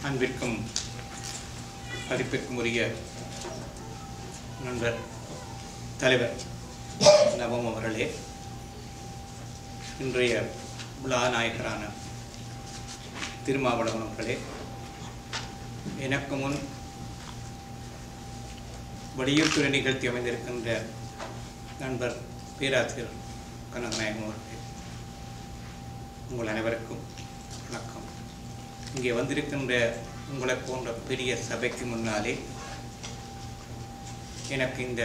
அன்பிற்கும் மதிப்பிற்கும் உரிய நண்பர் தலைவர் நவம் அவர்களே, இன்றைய விழா நாயகரான திருமாவளவன் அவர்களே, எனக்கு முன் வெளியுறவுத்துறை நிகழ்த்தி அமைந்திருக்கின்ற நண்பர் பேராசிரியர் கனகநாயகம் அவர்களே, உங்கள் அனைவருக்கும் வணக்கம். இங்கே வந்திருக்கின்ற உங்களை போன்ற பெரிய சபைக்கு முன்னாலே எனக்கு இந்த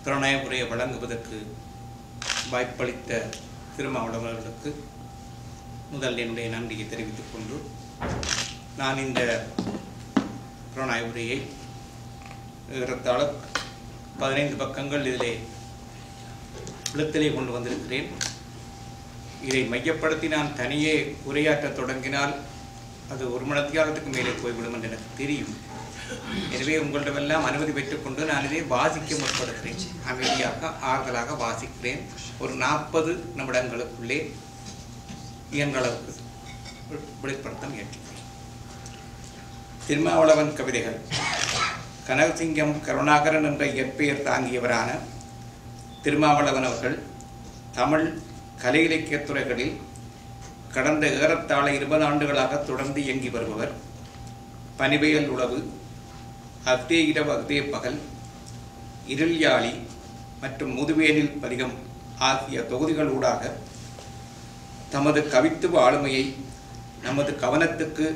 பிரணய உரையை வழங்குவதற்கு வாய்ப்பளித்த திருமாவளவர்களுக்கு முதல் என்னுடைய நன்றியை தெரிவித்துக் கொண்டு, நான் இந்த பிரணய உரையை ஏறத்தாழ 15 பக்கங்கள் இதிலே எழுத்திலே கொண்டு வந்திருக்கிறேன். இதை மையப்படுத்தி நான் தனியே உரையாற்ற தொடங்கினால் அது ஒரு மணித்தியாலத்துக்கு மேலே போய்விடும் என்று எனக்கு தெரியும். எனவே உங்களிடமெல்லாம் அனுமதி பெற்றுக்கொண்டு நான் இதை வாசிக்க முற்படுகிறேன். அமைதியாக ஆறுதலாக வாசிக்கிறேன். ஒரு 40 நிமிடங்களுக்குள்ளே இயன்றளவுக்கு வெளிப்படுத்த முயற்சிக்கிறேன். திருமாவளவன் கவிதைகள். கனகசிங்கம் கருணாகரன் என்ற இயற்பெயர் தாங்கியவரான திருமாவளவன் அவர்கள் தமிழ் கலை இலக்கியத் துறைகளில் கடந்த ஏறத்தாழ 20 ஆண்டுகளாக தொடர்ந்து இயங்கி வருபவர். பனிவெயல் உழவு, அஃதே இரவு அஃதே பகல், இருள்யாழி மற்றும் முதுவேனில் பதிகம் ஆகிய தொகுதிகளூடாக தமது கவித்துவ ஆளுமையை நமது கவனத்துக்கு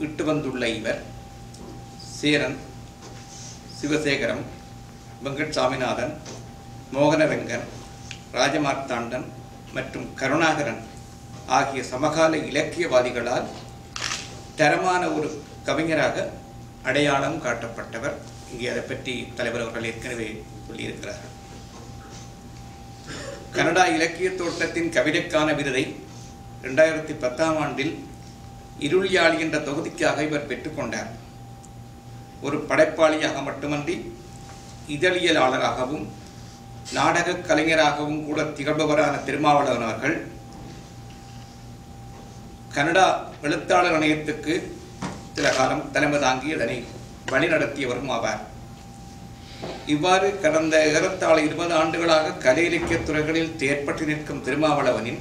இட்டு வந்துள்ள இவர் சேரன், சிவசேகரம், வெங்கட் சாமிநாதன், மோகனரங்கன், ராஜமார்த்தாண்டன் மற்றும் கருணாகரன் ஆகிய சமகால இலக்கியவாதிகளால் தரமான ஒரு கவிஞராக அடையாளம் காட்டப்பட்டவர். இங்கே அதை பற்றி தலைவர் அவர்கள் ஏற்கனவே சொல்லியிருக்கிறார்கள். கனடா இலக்கிய தோட்டத்தின் கவிதைக்கான விருதை 2010ஆம் ஆண்டில் இருள்யாழி என்ற தொகுதிக்காக இவர் பெற்றுக்கொண்டார். ஒரு படைப்பாளியாக மட்டுமன்றி இதழியலாளராகவும் நாடக கலைஞராகவும் கூட திகழ்பவரான திருமாவளவன் அவர்கள் கனடா எழுத்தாளர் ஆணையத்துக்கு சில காலம் தலைமை தாங்கி அதனை வழிநடத்தியவரும் ஆவார். இவ்வாறு கடந்த ஏறத்தாழ 20 ஆண்டுகளாக கலை இலக்கியத் துறைகளில் தேர்ப்பட்டு நிற்கும் திருமாவளவனின்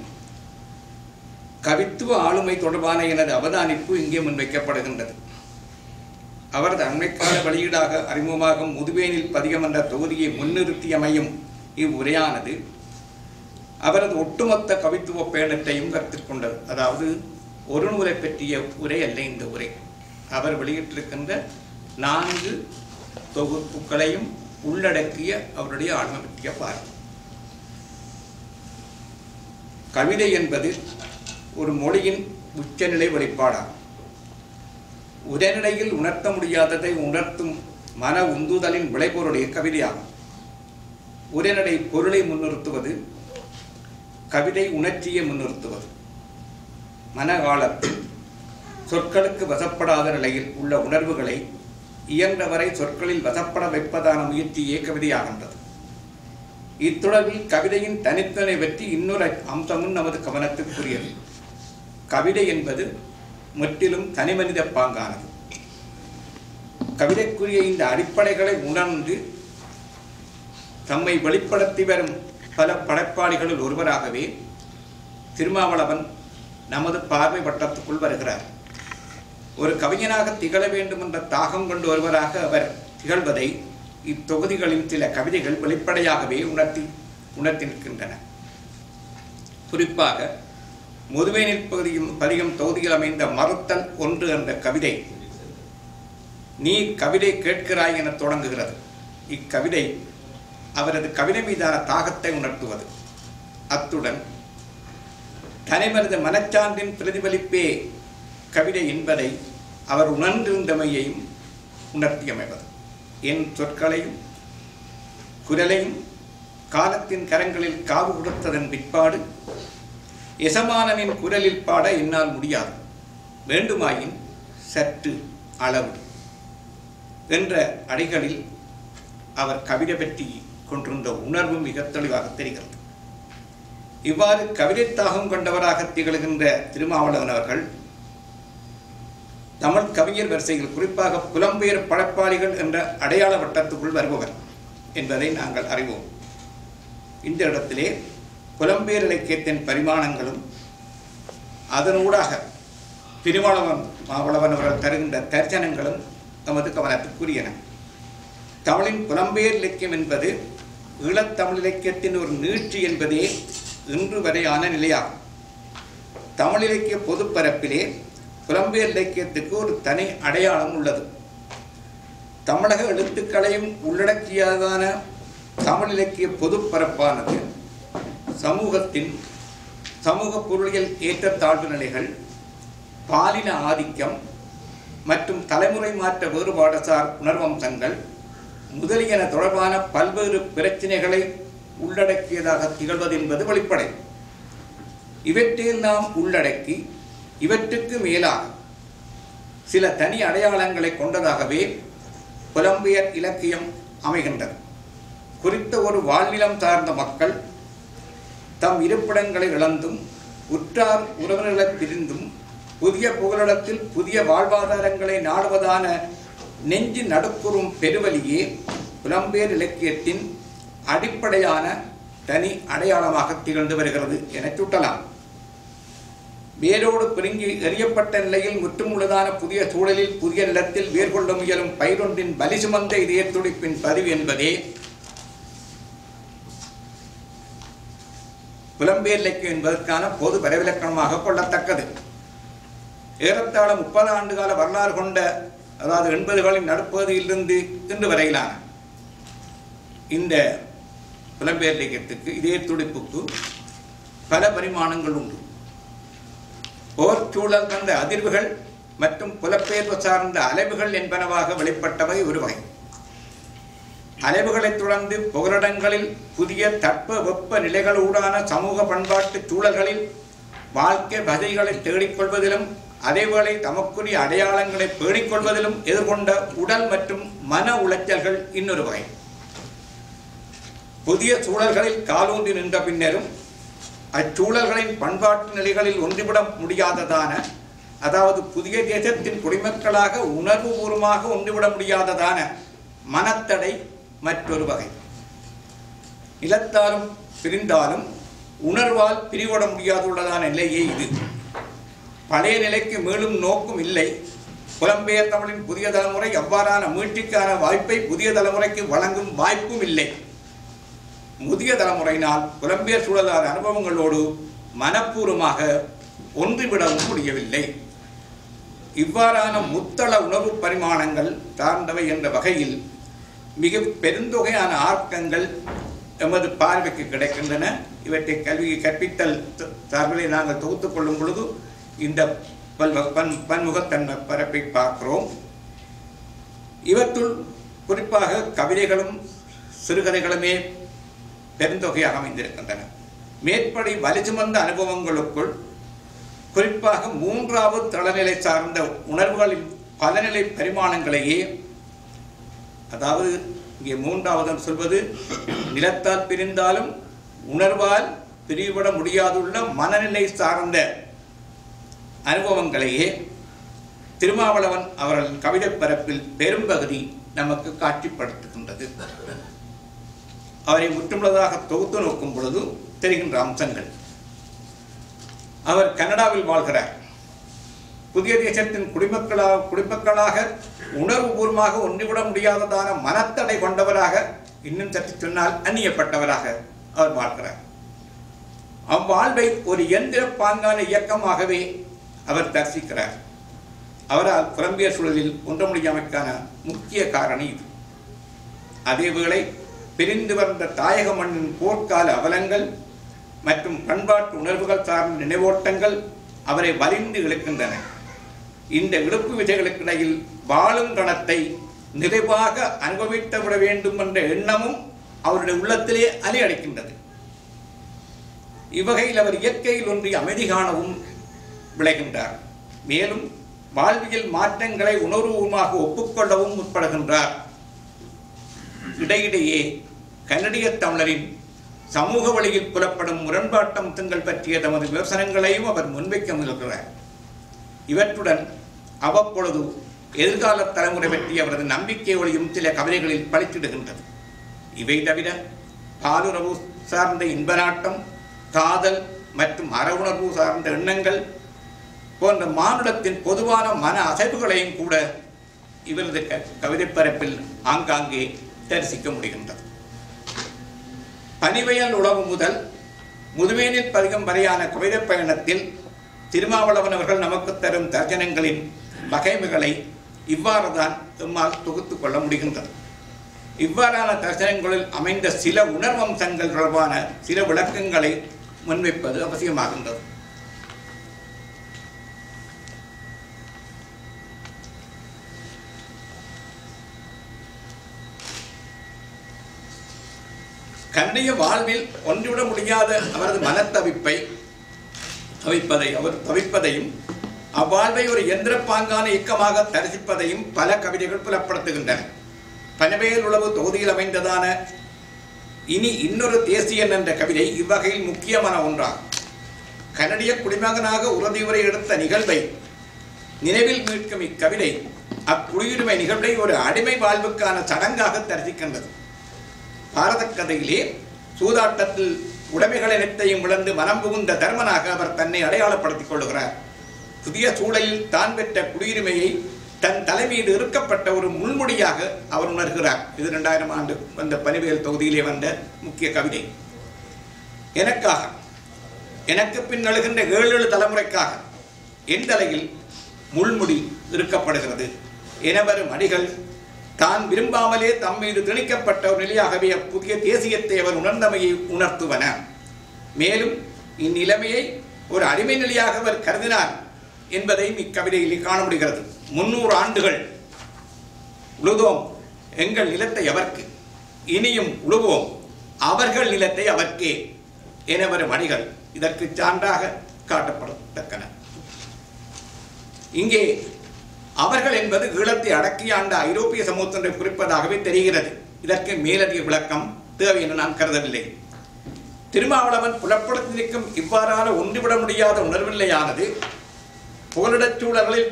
கவித்துவ ஆளுமை தொடர்பான எனது அவதானிப்பு இங்கே முன்வைக்கப்படுகின்றது. அவரது அண்மைக்கால வெளியீடாக அறிமுகமாகும் முதுவேனில் பதிகம் என்ற தொகுதியை முன்னிறுத்தி அமையும் இவ்வுரையானது அவரது ஒட்டுமொத்த கவித்துவ பயணத்தையும் கருத்தில் கொண்டது. அதாவது ஒரு நூலை பற்றிய உரை அல்ல இந்த உரை. அவர் வெளியிட்டிருக்கின்ற 4 தொகுப்புகளையும் உள்ளடக்கிய அவருடைய ஆளுமை பற்றிய பார்வை. கவிதை என்பது ஒரு மொழியின் உச்சநிலை வெளிப்பாடாகும். உரைநடையில் உணர்த்த முடியாததை உணர்த்தும் மன உந்துதலின் விளைபொருடைய கவிதையாகும். உரைநடை பொருளை முன்னிறுத்துவது, கவிதை உணர்ச்சியை முன்னிறுத்துவது. மனகாலத்தில் சொற்களுக்கு வசப்படாத நிலையில் உள்ள உணர்வுகளை இயன்றவரை சொற்களில் வசப்பட வைப்பதான முயற்சியே கவிதையாகின்றது. இத்தொடர்பில் கவிதையின் தனித்தனை பற்றி இன்னொரு அம்சமும் நமது கவனத்துக்குரியது. கவிதை என்பது முற்றிலும் தனிமனித பாங்கானது. கவிதைக்குரிய இந்த அடிப்படைகளை உணர்ந்து தம்மை வெளிப்படுத்தி வரும் பல படைப்பாளிகளில் ஒருவராகவே திருமாவளவன் நமது பார்வை வட்டத்துக்குள் வருகிறார். ஒரு கவிஞனாக திகழ வேண்டும் என்ற தாகம் கொண்டு ஒருவராக அவர் திகழ்வதை இத்தொகுதிகளின் சில கவிதைகள் வெளிப்படையாகவே உணர்த்தி நிற்கின்றன. குறிப்பாக முதுவேனில் பதிகம் தொகுதியில் அமைந்த மறுத்தல் 1 என்ற கவிதை நீ கவிதை கேட்கிறாய் என தொடங்குகிறது. இக்கவிதை அவரது கவிதை மீதான தாகத்தை உணர்த்துவது. அத்துடன் தனிமனித மனச்சான்றின் பிரதிபலிப்பே கவிதை என்பதை அவர் உணர்ந்திருந்தமையையும் உணர்த்தியமைவது. என் சொற்களையும் குரலையும் காலத்தின் கரங்களில் காவு கொடுத்ததன் பிற்பாடு எசமானனின் குரலில் பாட என்னால் முடியாது, வேண்டுமாயின் சற்று அளவு என்ற அடிகளில் அவர் கவிதை பற்றி கொண்டிருந்த உணர்வு மிக தெளிவாக தெரிகிறது. இவ்வாறு கவிதை தாகம் கொண்டவராக திகழ்கின்ற திருமாவளவன் அவர்கள் தமிழ் கவிஞர் வரிசையில் குறிப்பாக புலம்பெயர் படைப்பாளிகள் என்ற அடையாள வட்டத்துக்குள் வருபவர் என்பதை நாங்கள் அறிவோம். இந்த இடத்திலே புலம்பெயர் இலக்கியத்தின் பரிமாணங்களும் அதனூடாக திருமாவளவன் அவர்கள் தருகின்ற தரிசனங்களும் நமது கவனத்துக்குரியன. தமிழின் புலம்பெயர் இலக்கியம் என்பது ஈழத்தமிழ் இலக்கியத்தின் ஒரு நீட்சி என்பதே இன்று வரையான நிலையாகும். தமிழ் இலக்கிய பொதுப்பரப்பிலே புலம்பெயர் இலக்கியத்துக்கு ஒரு தனி அடையாளம் உள்ளது. தமிழக எழுத்துக்களையும் உள்ளடக்கியதான தமிழ் இலக்கிய பொதுப்பரப்பானது சமூகத்தின் சமூக பொருளியல் ஏற்றத்தாழ்வு நிலைகள், பாலின ஆதிக்கம் மற்றும் தலைமுறை மாற்ற வேறுபாடுசார் உணர்வம்சங்கள் முதலியன தொடர்பான பல்வேறு பிரச்சினைகளை உள்ளடக்கியதாக திகழ்வது என்பது வெளிப்படை. இவற்றில் நாம் உள்ளடக்கி இவற்றுக்கு மேலாக சில தனி அடையாளங்களை கொண்டதாகவே புலம்பெயர் இலக்கியம் அமைகின்றது. குறித்த ஒரு வாழ்நிலம் சார்ந்த மக்கள் தம் இருப்பிடங்களை இழந்தும் உற்றார் உறவினர்களை பிரிந்தும் புதிய புகலிடத்தில் புதிய வாழ்வாதாரங்களை நாடுவதான நெஞ்சு நடுக்குறும் பெருவலியே புலம்பெயர் இலக்கியத்தின் அடிப்படையான தனி அடையாளமாக திகழ்ந்து வருகிறது என சுட்டலாம். வேரோடு பிரிங்கி எறியப்பட்ட நிலையில் முற்றுமுழுதான புதிய சூழலில் புதிய நிலத்தில் வேர்கொள்ள முயலும் பயிரொன்றின் பலி சுமந்த இதய துடிப்பின் பதிவு என்பதே புலம்பெயர் இலக்கியம் என்பதற்கான பொது வரைவிலக்கணமாக கொள்ளத்தக்கது. ஏறத்தாழ 30 ஆண்டுகால வரலாறு கொண்ட, அதாவது 80களின் நடுப்பகுதியிலிருந்து இன்று வரையிலான இந்த புலம்பெயர் இலக்கியத்துக்கு இதே துடிப்புக்கு பல பரிமாணங்கள் உண்டு. போர்ச்சூழல் தந்த அதிர்வுகள் மற்றும் புலப்பெயர்வு சார்ந்த அலைவுகள் என்பனவாக வெளிப்பட்டவை ஒரு வகை. அலைவுகளைத் தொடர்ந்து புகலிடங்களில் புதிய தட்ப வெப்ப நிலைகளூடான சமூக பண்பாட்டு சூழல்களில் வாழ்க்கை வசதிகளை தேடிக்கொள்வதிலும் அதேவேளை தமக்குரிய அடையாளங்களை பேணிக்கொள்வதிலும் எதிர்கொண்ட உடல் மற்றும் மன உளைச்சல்கள் இன்னொரு வகை. புதிய சூழல்களில் காலூன்றி நின்ற பின்னரும் அச்சூழல்களின் பண்பாட்டு நிலைகளில் ஒன்றிவிட முடியாததான, அதாவது புதிய தேசத்தின் குடிமக்களாக உணர்வுபூர்வமாக ஒன்றிவிட முடியாததான மனத்தடை மற்றொரு வகை. நிலத்தாலும் பிரிந்தாலும் உணர்வால் பிரிவிட முடியாதுள்ளதான நிலையே இது. பழைய நிலைக்கு மேலும் நோக்கும் இல்லை. புலம்பெயர் தமிழின் புதிய தலைமுறை அவ்வாறான மீட்சிக்கான வாய்ப்பை புதிய தலைமுறைக்கு வழங்கும் வாய்ப்பும் இல்லை. முதிய தலைமுறையினால் புலம்பெயர் சூழலான அனுபவங்களோடு மனப்பூர்வமாக ஒன்றிவிடவும் முடியவில்லை. இவ்வாறான முத்தள உணர்வு பரிமாணங்கள் சார்ந்தவை என்ற வகையில் மிக பெருந்தொகையான ஆக்கங்கள் எமது பார்வைக்கு கிடைக்கின்றன. இவற்றை கல்வியை கற்பித்தல் சார்பிலே நாங்கள் தொகுத்துக் கொள்ளும் பொழுது இந்த பன்முகத்தன்மை பரப்பை பார்க்கிறோம். இவற்றுள் குறிப்பாக கவிதைகளும் சிறுகதைகளுமே பெருந்தொகையாக அமைந்திருக்கின்றன. மேற்படி வலிசுமந்த அனுபவங்களுக்குள் குறிப்பாக 3வது தளநிலை சார்ந்த உணர்வுகளின் பலநிலை பரிமாணங்களையே, அதாவது இங்கே 3வது சொல்வது நிலத்தால் பிரிந்தாலும் உணர்வால் பிரிவிட முடியாதுள்ள மனநிலை சார்ந்த அனுபவங்களையே திருமாவளவன் அவர்கள் கவிதை பரப்பில் பெரும்பகுதி நமக்கு காட்சிப்படுத்துகின்றது. அவரை முற்றுமுழுதாக தொகுத்து நோக்கும் பொழுது தெரிகின்ற அம்சங்கள்: அவர் கனடாவில் வாழ்கிறார். புதிய தேசத்தின் குடிமக்களாக உணர்வுபூர்வமாக ஒன்றிவிட முடியாததான மனத்தடை கொண்டவராக, இன்னும் சற்று சொன்னால் அந்நியப்பட்டவராக அவர் வாழ்கிறார். அவ்வாழ்வை ஒரு இயந்திர பாங்கான இயக்கமாகவே அவர் தரிசிக்கிறார். அவரால் புலம்பெயர் சூழலில் ஒன்ற முடியாமைக்கான முக்கிய காரணி இது. அதேவேளை பிரிந்து வந்த தாயக மண்ணின் போர்க்கால அவலங்கள் மற்றும் பண்பாட்டு உணர்வுகள் சார்ந்த நினைவோட்டங்கள் அவரை வலிந்து இழுக்கின்றன. இந்த இழுப்பு விதைகளுக்கிடையில் வாழும் கணத்தை நிறைவாக அனுபவித்து விட வேண்டும் என்ற எண்ணமும் அவருடைய உள்ளத்திலே அலையடிக்கின்றது. இவ்வகையில் அவர் இயற்கையில் ஒன்றி அமைதி காணவும் விளைகின்றார். மேலும் வாழ்வியல் மாற்றங்களை உணர்வுபூர்வமாக ஒப்புக்கொள்ளவும் முற்படுகின்றார். இடையிடையே கனடிய தமிழரின் சமூக வழியில் புலப்படும் முரண்பாட்டு அம்சங்கள் பற்றிய தமது விமர்சனங்களையும் அவர் முன்வைக்க முயல்கிறார். இவற்றுடன் அவ்வப்பொழுது எதிர்கால தலைமுறை பற்றி அவரது நம்பிக்கை ஒளியும் சில கவிதைகளில் பளிச்சிடுகின்றது. இவை தவிர பாலுறவு சார்ந்த இன்ப நாட்டம், காதல் மற்றும் அறவுணர்வு சார்ந்த எண்ணங்கள் போன்ற மானுடத்தின் பொதுவான மன அசைவுகளையும் கூட இவரது கவிதை பரப்பில் ஆங்காங்கே தரிசிக்க முடிகின்றது. பனிவயல் உழவு முதல் முதுவேனில் பதிகம் வரையான கவிதை பயணத்தில் திருமாவளவன் அவர்கள் நமக்கு தரும் தர்ஜனங்களின் வகைமைகளை இவ்வாறு தான் நம்மால் தொகுத்து கொள்ள முடிகின்றது. இவ்வாறான தர்சனங்களில் அமைந்த சில உணர்வம்சங்கள் தொடர்பான சில விளக்கங்களை முன்வைப்பது அவசியமாகின்றது. கண்ணிய வாழ்வில் ஒன்றுவிட முடியாத அவரது தவிப்பதையும் அவ்வாழ்வை ஒரு எந்திரப்பாங்கான இயக்கமாக தரிசிப்பதையும் பல கவிதைகள் புலப்படுத்துகின்றன. பனவேல் உளவு தொகுதியில் அமைந்ததான இனி இன்னொரு தேசியன் என்ற கவிதை இவ்வகையில் முக்கியமான ஒன்றாகும். கனடிய குடிமகனாக உறுதியுரை எடுத்த நிகழ்வை நினைவில் மீட்கும் இக்கவிதை அக்குடியுரிமை நிகழ்வை ஒரு அடிமை வாழ்வுக்கான சடங்காக தரிசிக்கின்றது. பாரத கதையிலே சூதாட்டத்தில் உடைமைகள் அனைத்தையும் இழந்து மனம் புகுந்த தர்மனாக அவர் தன்னை அடையாளப்படுத்திக் கொள்கிறார். புதிய சூழலில் தான் பெற்ற குடியுரிமையை தன் தலைமீது இருக்கப்பட்ட ஒரு முள்முடியாக அவர் உணர்கிறார். இது 2000 ஆண்டு வந்த பனிவேல் தொகுதியிலே வந்த முக்கிய கவிதை. எனக்காக, எனக்கு பின் எழுகின்ற 7 தலைமுறைக்காக என் தலையில் முள்முடி இருக்கப்படுகிறது. எனவரும் அடிகள் தான் விரும்பாமலே தம்மீது திணிக்கப்பட்ட ஒரு நிலையாகவே புதிய தேசியத்தை அவர் உணர்ந்தமையை உணர்த்துவன. மேலும் இந்நிலைமையை ஒரு அடிமை நிலையாக அவர் கருதினார் என்பதை இக்கவிதையில் காண முடிகிறது. 300 ஆண்டுகள் உழுதோம் எங்கள் நிலத்தை அவர்க்கு, இனியும் உழுவோம் அவர்கள் நிலத்தை அவர்க்கே என வரும் அணிகள் இதற்கு சான்றாக காட்டப்படத்தக்கன. இங்கே அவர்கள் என்பது ஈழத்தை அடக்கி ஆண்ட ஐரோப்பிய சமூகத்தை குறிப்பதாகவே தெரிகிறது. இதற்கு மேலதிக விளக்கம் தேவை என நான் கருதவில்லை. திருமாவளவன் புலப்படுத்தி நிற்கும் இவ்வாறான ஒன்றுவிட முடியாத உணர்வில்லையானது புகலிடச் சூழல்களில்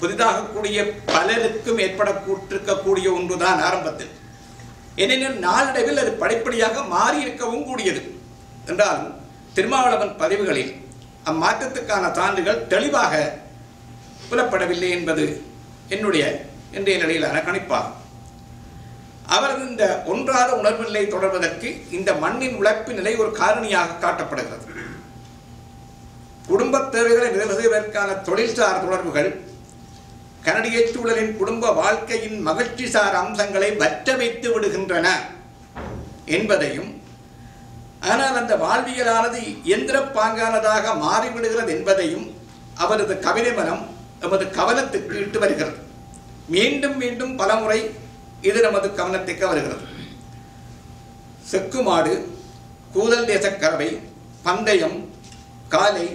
புதிதாக கூடிய பலருக்கும் ஏற்படக்கூட்டிருக்கக்கூடிய ஒன்றுதான் ஆரம்பத்தில். எனினும் நாளடைவில் அது படிப்படியாக மாறியிருக்கவும் கூடியது. என்றாலும் திருமாவளவன் பதிவுகளில் அம்மாற்றத்துக்கான சான்றுகள் தெளிவாக புலப்படவில்லை என்பது என்னுடைய இன்றைய நிலையிலான கணிப்பாகும். அவரது இந்த ஒன்றாத உணர்வில்லை தொடர்வதற்கு இந்த மண்ணின் உழைப்பு நிலை ஒரு காரணியாக காட்டப்படுகிறது. குடும்ப தேவைகளை நிறைவு செய்வதற்கான தொழில்சார் தொடர்புகள் கனடிய சூழலின் குடும்ப வாழ்க்கையின் மகிழ்ச்சி சார் அம்சங்களை வற்ற வைத்து விடுகின்றன என்பதையும், ஆனால் அந்த வாழ்வியலானது எந்திர பாங்கானதாக மாறிவிடுகிறது என்பதையும் அவரது கவிதை மனம் நமது கவனத்துக்கு இட்டு வருகிறது. மீண்டும் மீண்டும் பலமுறை இது நமது கவனத்துக்கு வருகிறது. செக்குமாடு, கூதல் தேசக்கறவை, பந்தயம், காலை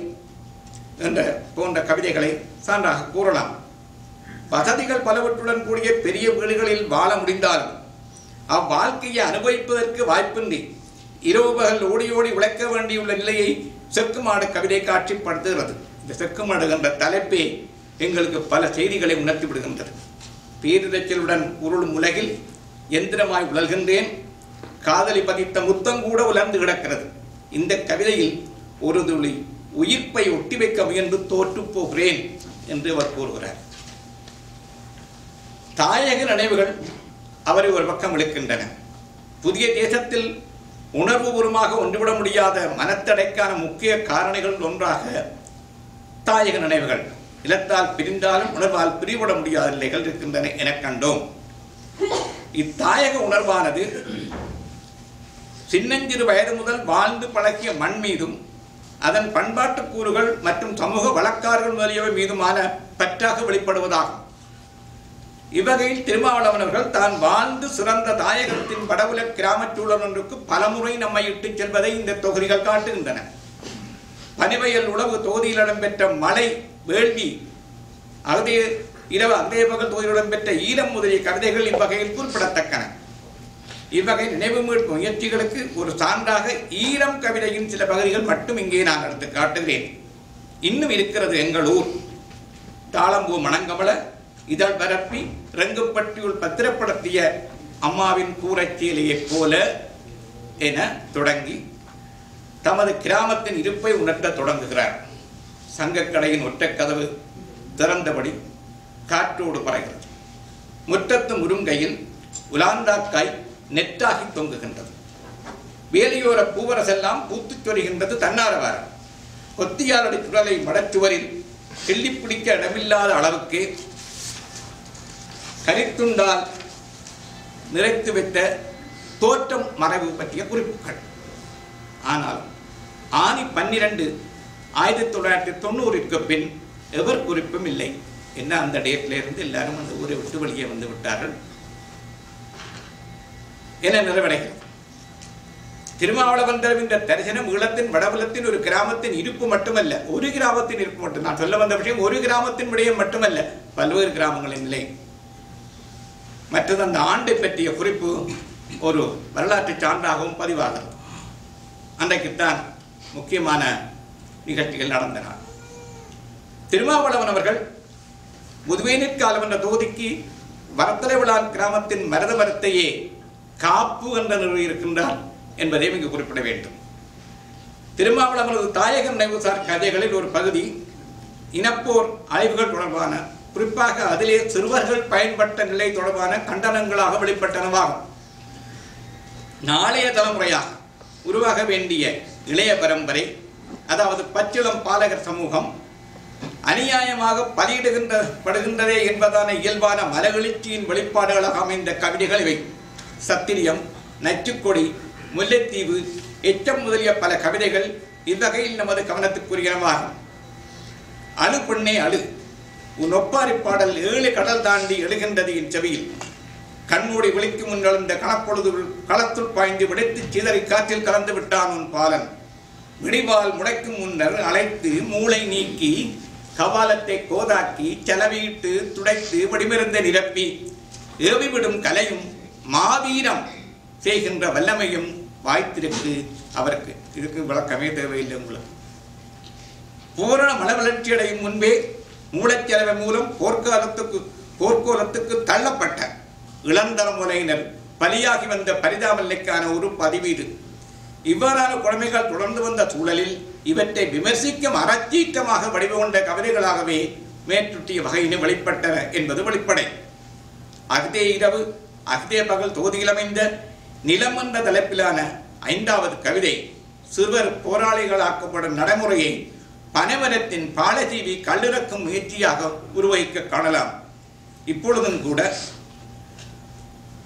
என்ற போன்ற கவிதைகளை சான்றாக கூறலாம். வசதிகள் பலவற்றுடன் கூடிய பெரிய வீடுகளில் வாழ முடிந்தாலும் அவ்வாழ்க்கையை அனுபவிப்பதற்கு வாய்ப்பின்றி இரவு பகல் ஓடி ஓடி உழைக்க வேண்டியுள்ள நிலையை செக்குமாடு கவிதை காட்சிப்படுத்துகிறது. இந்த செக்குமாடு என்ற தலைப்பே எங்களுக்கு பல செய்திகளை உணர்த்தி விடுகின்றது. பேரிரைச்சலுடன் உருளும் உலகில் எந்திரமாய் உழல்கின்றேன், காதலி பதித்த முத்தம் கூட உலர்ந்து கிடக்கிறது. இந்த கவிதையில் ஒரு துளி உயிர்ப்பை ஒட்டி வைக்க முயன்று தோற்று போகிறேன் என்று அவர் கூறுகிறார். தாயக நினைவுகள் அவரை ஒரு பக்கம் இழுக்கின்றன. புதிய தேசத்தில் உணர்வுபூர்வமாக ஒன்றுவிட முடியாத மனத்தடைக்கான முக்கிய காரணிகள் ஒன்றாக தாயக நினைவுகள், நிலத்தால் பிரிந்தாலும் உணர்வால் பிரிவிட முடியாத நிலைகள் இருக்கின்றன என கண்டோம். இத்தாயக உணர்வானது சின்னஞ்சிறு வயது முதல் வாழ்ந்து பழகிய மண் மீதும் அதன் பண்பாட்டு கூறுகள் மற்றும் சமூக வழக்காறுகள் முதலியவை மீதுமான பற்றாக வெளிப்படுவதாகும். இவ்வகையில் திருமாவளவன் அவர்கள் தான் வாழ்ந்து சிறந்த தாயகத்தின் வடவுல கிராமச் சூழல் ஒன்றுக்கு பலமுறை நம்மை இட்டுச் செல்வதை இந்த தொகுதிகள் காட்டுகின்றன. பனிவயல் உழவு தொகுதியில் இடம்பெற்ற மலை, வேள்வி, அதே பகல் தொகுதியில் இடம்பெற்ற ஈரம் முதலிய கவிதைகள் இவ்வகையில் குறிப்பிடத்தக்கன. இவ்வகை நினைவு மீட்பு முயற்சிகளுக்கு ஒரு சான்றாக ஈரம் கவிதையின் சில பகுதிகள் மட்டும் இங்கே நான் எடுத்து காட்டுகிறேன். இன்னும் இருக்கிறது எங்கள் ஊர், தாளம்பூ மணங்கமல இதழ் பரப்பி ரெங்குப்பட்டியுள் பத்திரப்படுத்திய அம்மாவின் கூரைச்சீலையைப் போல என தொடங்கி தமது கிராமத்தின் இருப்பை உணர்த்த தொடங்குகிறார். சங்கக்கடையின் ஒற்றைக் கதவு திறந்தபடி காற்றோடு பறகிறது. முற்றத்து முருங்கையில் உலாந்தாக்காய் நெட்டாகி தொங்குகின்றது. வேலியோர பூவரசெல்லாம் பூத்துச் சொரிகின்றது தன்னாரவாரம். கொத்தியாரடி குரலை மடச்சுவரில் கிள்ளி பிடிக்க இடமில்லாத அளவுக்கு கரித்துண்டால் நிறைத்து வைத்த தோற்றம் மறைவு பற்றிய குறிப்புகள். ஆனால் ஆனி 12 1990 பின் எவர் குறிப்பும் இல்லை. என்ன அந்த டேட்ல இருந்து எல்லாரும் அந்த ஊரை விட்டு வெளியே வந்து விட்டார்கள் என நிறைவடைகிறது. திருமாவளவன் இந்த தரிசனம் ஈழத்தின் வடபுலத்தின் ஒரு கிராமத்தின் இருப்பு மட்டுமல்ல, ஒரு கிராமத்தின் இருப்பு மட்டும். நான் சொல்ல வந்த விஷயம் ஒரு கிராமத்தின் விடயம் மட்டுமல்ல, பல்வேறு கிராமங்களின் நிலை. மற்றது அந்த ஆண்டை பற்றிய குறிப்பு ஒரு வரலாற்று சான்றாகவும் பதிவாகிறது. அன்றைக்குத்தான் முக்கியமான நிகழ்ச்சிகள் நடந்தன. திருமாவளவன் அவர்கள் முதுவேனிற்காலம் என்ற தொகுதிக்கு வரத்தலைவிளான் கிராமத்தின் மருத மரத்தையே காப்பு என்ற நிறுவியிருக்கின்றார் என்பதையும் இங்கு குறிப்பிட வேண்டும். திருமாவளவனது தாயக நினைவுசார் கதைகளில் ஒரு பகுதி இனப்போர் அழிவுகள் தொடர்பான, குறிப்பாக அதிலே சிறுவர்கள் பயன்பட்ட நிலை தொடர்பான கண்டனங்களாக வெளிப்பட்டனவாகும். நாளைய தலைமுறையாக உருவாக வேண்டிய இளைய பரம்பரை, அதாவது பச்சிளம் பாலகர் சமூகம் அநியாயமாக பலியிடுகின்றதே என்பதான இயல்பான மலவெழுச்சியின் வெளிப்பாடுகளாக அமைந்த கவிதைகள் இவை. சத்திரியம், நச்சுக்கொடி, முல்லைத்தீவு, எச்சம் முதலிய பல கவிதைகள் இவ்வகையில் நமது கவனத்துக்குரியனவாகும். அழு பெண்ணே அழு, உன் ஒப்பாரி பாடல் 7 கடல் தாண்டி எழுகின்றது என் செவியில். கண்மூடி விழிக்கும் முன் எழுந்த கணப்பொழுது களத்துள் பாய்ந்து விடைத்து சிதறி காற்றில் கலந்து விட்டான் உன் பாலன். விடிவால் முடைக்கும் முன்னர் அழைத்து மூளை நீக்கி கபாலத்தை கோதாக்கி செலவிட்டு துடைத்து வடிமிருந்த நிரப்பி ஏவிவிடும் கலையும் மாவீரம் செய்கின்ற வல்லமையும் வாய்த்திருக்கு அவருக்கு. இதுக்கு விளக்கமே தேவையில்லை உங்களுக்கு. பூரண மன வளர்ச்சி அடையும் முன்பே மூளைச்சலவை மூலம் போர்க்கோலத்துக்கு தள்ளப்பட்ட இளந்தரமுறையினர் பலியாகி வந்த பரிதாபல்லைக்கான ஒரு பதிவு இது. இவ்வாறான கொடுமைகள் தொடர்ந்து வந்த சூழலில் இவற்றை விமர்சிக்கும் அறச்சீற்றமாக வடிவகொண்ட கவிதைகளாகவே மேற்றுட்டிய வகையினை வெளிப்பட்டன என்பது வெளிப்படை. அகதே இரவு அகதே பகல் தொகுதியில் அமைந்த நிலம் என்ற தலைப்பிலான 5வது கவிதை சிறுவர் போராளிகளாக்கப்படும் நடைமுறையை பனைமரத்தின் பாலஜீவி கல்லிறக்கும் முயற்சியாக உருவகிக்க காணலாம். இப்பொழுதும் கூட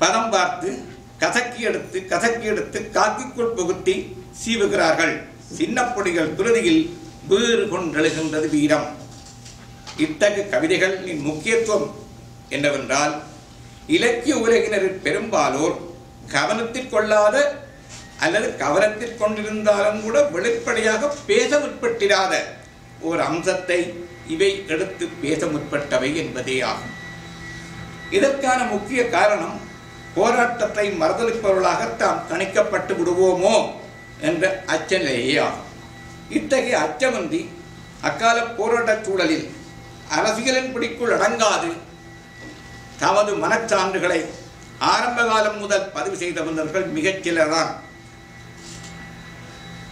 பதம் பார்த்து கசக்கி எடுத்து காக்கிக்குள் புகுத்தி சீவுகிறார்கள். சின்ன பொடிகள் குருதியில் வேறு கொண்டெழுகின்றது வீரம். இத்தகைய கவிதைகளின் முக்கியத்துவம் என்னவென்றால், இலக்கிய உலகினரில் பெரும்பாலோர் கவனத்தில் கொள்ளாத அல்லது கவனத்தில் கொண்டிருந்தாலும் கூட வெளிப்படையாக பேச முற்பட்டிராத ஒரு அம்சத்தை இவை எடுத்து பேச முற்பட்டவை என்பதே ஆகும். இதற்கான முக்கிய காரணம், போராட்டத்தை மறுதளிப்பவர்களாக தாம் கணிக்கப்பட்டு விடுவோமோ என்ற அச்சநிலையே ஆகும். இத்தகைய அச்சமின்றி அக்கால போராட்டச் சூழலில் அரசியலின் பிடிக்குள் அடங்காது தமது மனச்சான்றுகளை ஆரம்ப காலம் முதல் பதிவு செய்த வந்தவர்கள் மிகச்சிலர்தான்.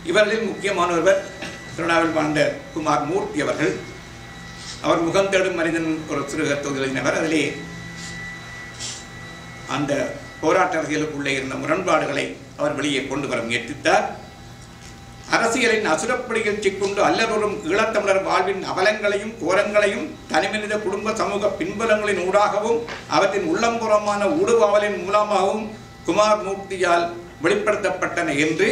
இவர்களில் முக்கியமானவர் திருநாவில் வாழ்ந்த குமார் மூர்த்தி அவர்கள். அவர் முகம் தேடும் மனிதன் ஒரு சிறுக தொகுதியினவர். அதிலே அந்த போராட்ட அரசியலுக்குள்ளே இருந்த முரண்பாடுகளை அவர் வெளியே கொண்டு வர முயற்சித்தார். அரசியலின் அசுரப்படியில் சிக்கொண்டு அல்லவரும் ஈழத்தமிழர் வாழ்வின் அவலங்களையும் கோரங்களையும் தனிமனித குடும்ப சமூக பின்புலங்களின் ஊடாகவும் அவற்றின் உள்ளம்புறமான ஊடுபாவலின் மூலமாகவும் குமார் மூர்த்தியால் வெளிப்படுத்தப்பட்டன என்று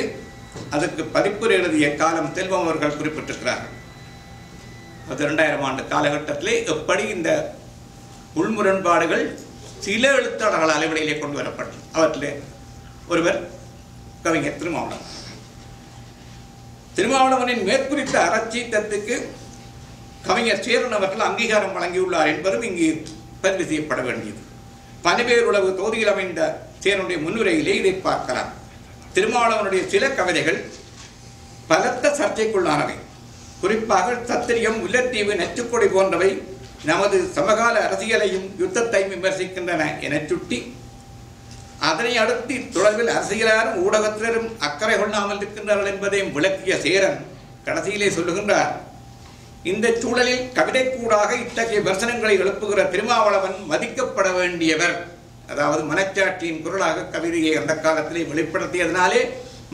அதற்கு பதிப்புரை எழுதிய காலம் செல்வம் அவர்கள் குறிப்பிட்டிருக்கிறார்கள். 2000 ஆண்டு காலகட்டத்திலே எப்படி இந்த உள்முரண்பாடுகள் சில எழுத்தாளர்கள் அளவிலே கொண்டு வரப்பட்டது. அவற்றிலே ஒருவர் கவிஞர் திருமாவளவனின் மேற்குறித்த அறச்சீட்டத்துக்கு கவிஞர் சேரன் அவர்கள் அங்கீகாரம் வழங்கியுள்ளார் என்பதும் இங்கு பதிவு செய்யப்பட வேண்டியது. பனிவேர் உளவு தொகுதியில் அமைந்த சேரனுடைய முன்னுரையிலே இதை பார்க்கலாம். திருமாவளவனுடைய சில கவிதைகள் பலத்த சர்ச்சைக்குள்ளானவை. குறிப்பாக சத்திரியம், முல்லைத்தீவு, நச்சுக்கொடி போன்றவை நமது சமகால அரசியலையும் யுத்தத்தையும் விமர்சிக்கின்றன என சுட்டி, அதனை அடுத்து தொடர்பில் அரசியலாரும் ஊடகத்தினரும் அக்கறை கொள்ளாமல் இருக்கின்றார்கள் என்பதையும் விளக்கிய சேரன் கடைசியிலே சொல்லுகின்றார், இந்த சூழலில் கவிதை கூடாக இத்தகைய விமர்சனங்களை எழுப்புகிற திருமாவளவன் மதிக்கப்பட வேண்டியவர். அதாவது மனச்சாட்சியின் குரலாக கவிதையை அந்த காலத்திலே வெளிப்படுத்தியதனாலே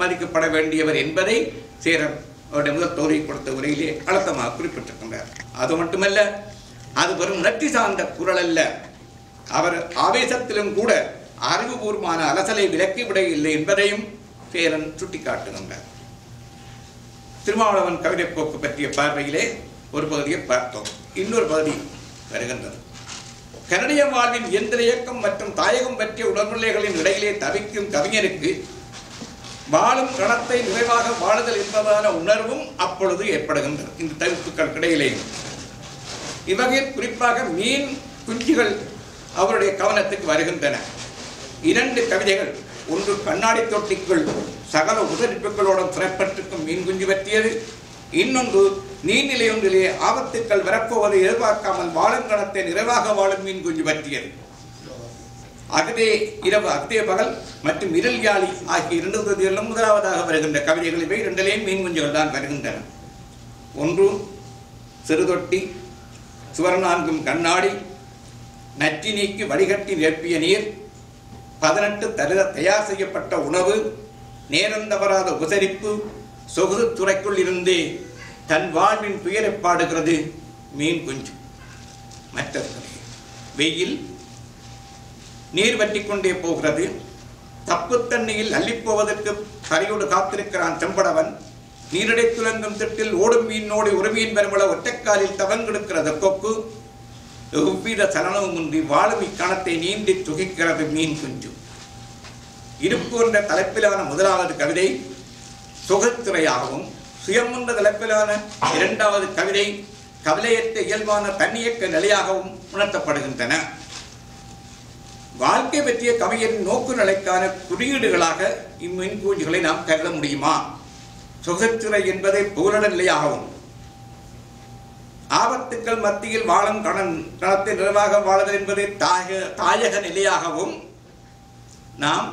மதிக்கப்பட வேண்டியவர் என்பதை சேரன் அவருடைய முதல் தோல்வி கொடுத்த உரையிலே அழுத்தமாக குறிப்பிட்டிருக்கின்றார். அது மட்டுமல்ல, அது வெறும் உணர்ச்சி சார்ந்த குரல் அல்ல, அவர் ஆவேசத்திலும் கூட அறிவுபூர்வமான அலசலை விலக்கிவிட இல்லை என்பதையும் சேரன் சுட்டிக்காட்டுகின்றார். திருமாவளவன் கவிதை போக்கு பற்றிய பார்வையிலே ஒரு பகுதியை பார்த்தோம். இன்னொரு பகுதி வருகின்றது. கனடிய வாழ்வின் இயந்திர இயக்கம் மற்றும் தாயகம் பற்றிய உணர்வுகளின் இடையிலே தவிக்கும் கவிஞருக்கு வாழும் கணத்தை நிறைவாக வாழுதல் என்பதான உணர்வும் அப்பொழுது ஏற்படுகின்றது. இந்த தவிப்புகளுக்கு இடையிலே இவ்வகையில் குறிப்பாக மீன் குஞ்சுகள் அவருடைய கவனத்துக்கு வருகின்றன. 2 கவிதைகள், ஒன்று கண்ணாடி தொட்டிக்குள் சகல உதவிப்புகளோடும் சிறப்பற்றிருக்கும் மீன் குஞ்சு பற்றியது, இன்னொன்று நீர்நிலை ஒன்றிலே ஆபத்துக்கள் வரப்போவதை எதிர்பார்க்காமல் வாழும் கணத்தை நிறைவாக வாழும் மீன் குஞ்சு பற்றியது. அகதே இரவு அகதே பகல் மற்றும் இருள் யாழி ஆகிய 2 தொகுதிகளிலும் முதலாவதாக வருகின்ற கவிதைகள் இவை. 2லேயும் மீன் குஞ்சுகள் தான் வருகின்றன. ஒன்று சிறுதொட்டி, சுவர்ணான்கும் கண்ணாடி, நற்றி நீக்கி வடிகட்டி நிரப்பிய நீர், 18 தயார் செய்யப்பட்ட உணவு, நேரந்தவராத உபசரிப்பு, சொகுது துறைக்குள் இருந்தே தன் வாழ்வின் துயரை பாடுகிறது மீன் குஞ்சு. மற்றது வெயில் நீர் வற்றி கொண்டே போகிறது, தப்பு தண்ணியில் அள்ளிப்போவதற்கு கரையோடு காத்திருக்கிறான் செம்படவன், நீரடை துலங்கும் திட்டில் ஓடும் மீனோடு ஒரு மீன் பெருமள ஒற்றைக்காலில் தவங்கெடுக்கிறது கொக்கு, எவ்வித சலனமுமின்றி வாழும் இக்கணத்தை நீந்தி துகிக்கிறது மீன் குஞ்சு. இருப்பு என்ற தலைப்பிலான முதலாவது கவிதை சுகத்துறையாகவும், சுயம் என்ற தலைப்பிலான 2வது கவிதை கவலையற்ற இயல்பான தன்னியக்க நிலையாகவும் உணர்த்தப்படுகின்றன. வாழ்க்கை பற்றிய கவிஞரின் நோக்கு நிலைக்கான குறியீடுகளாக இம்மீன் குஞ்சுகளை நாம் கருத முடியுமா? சுகத்துறை என்பதை புகழ நிலையாகவும், ஆபத்துக்கள் மத்தியில் வாழும் கணத்தை நிறைவாக வாழுதல் என்பதை தாயக நிலையாகவும் நாம்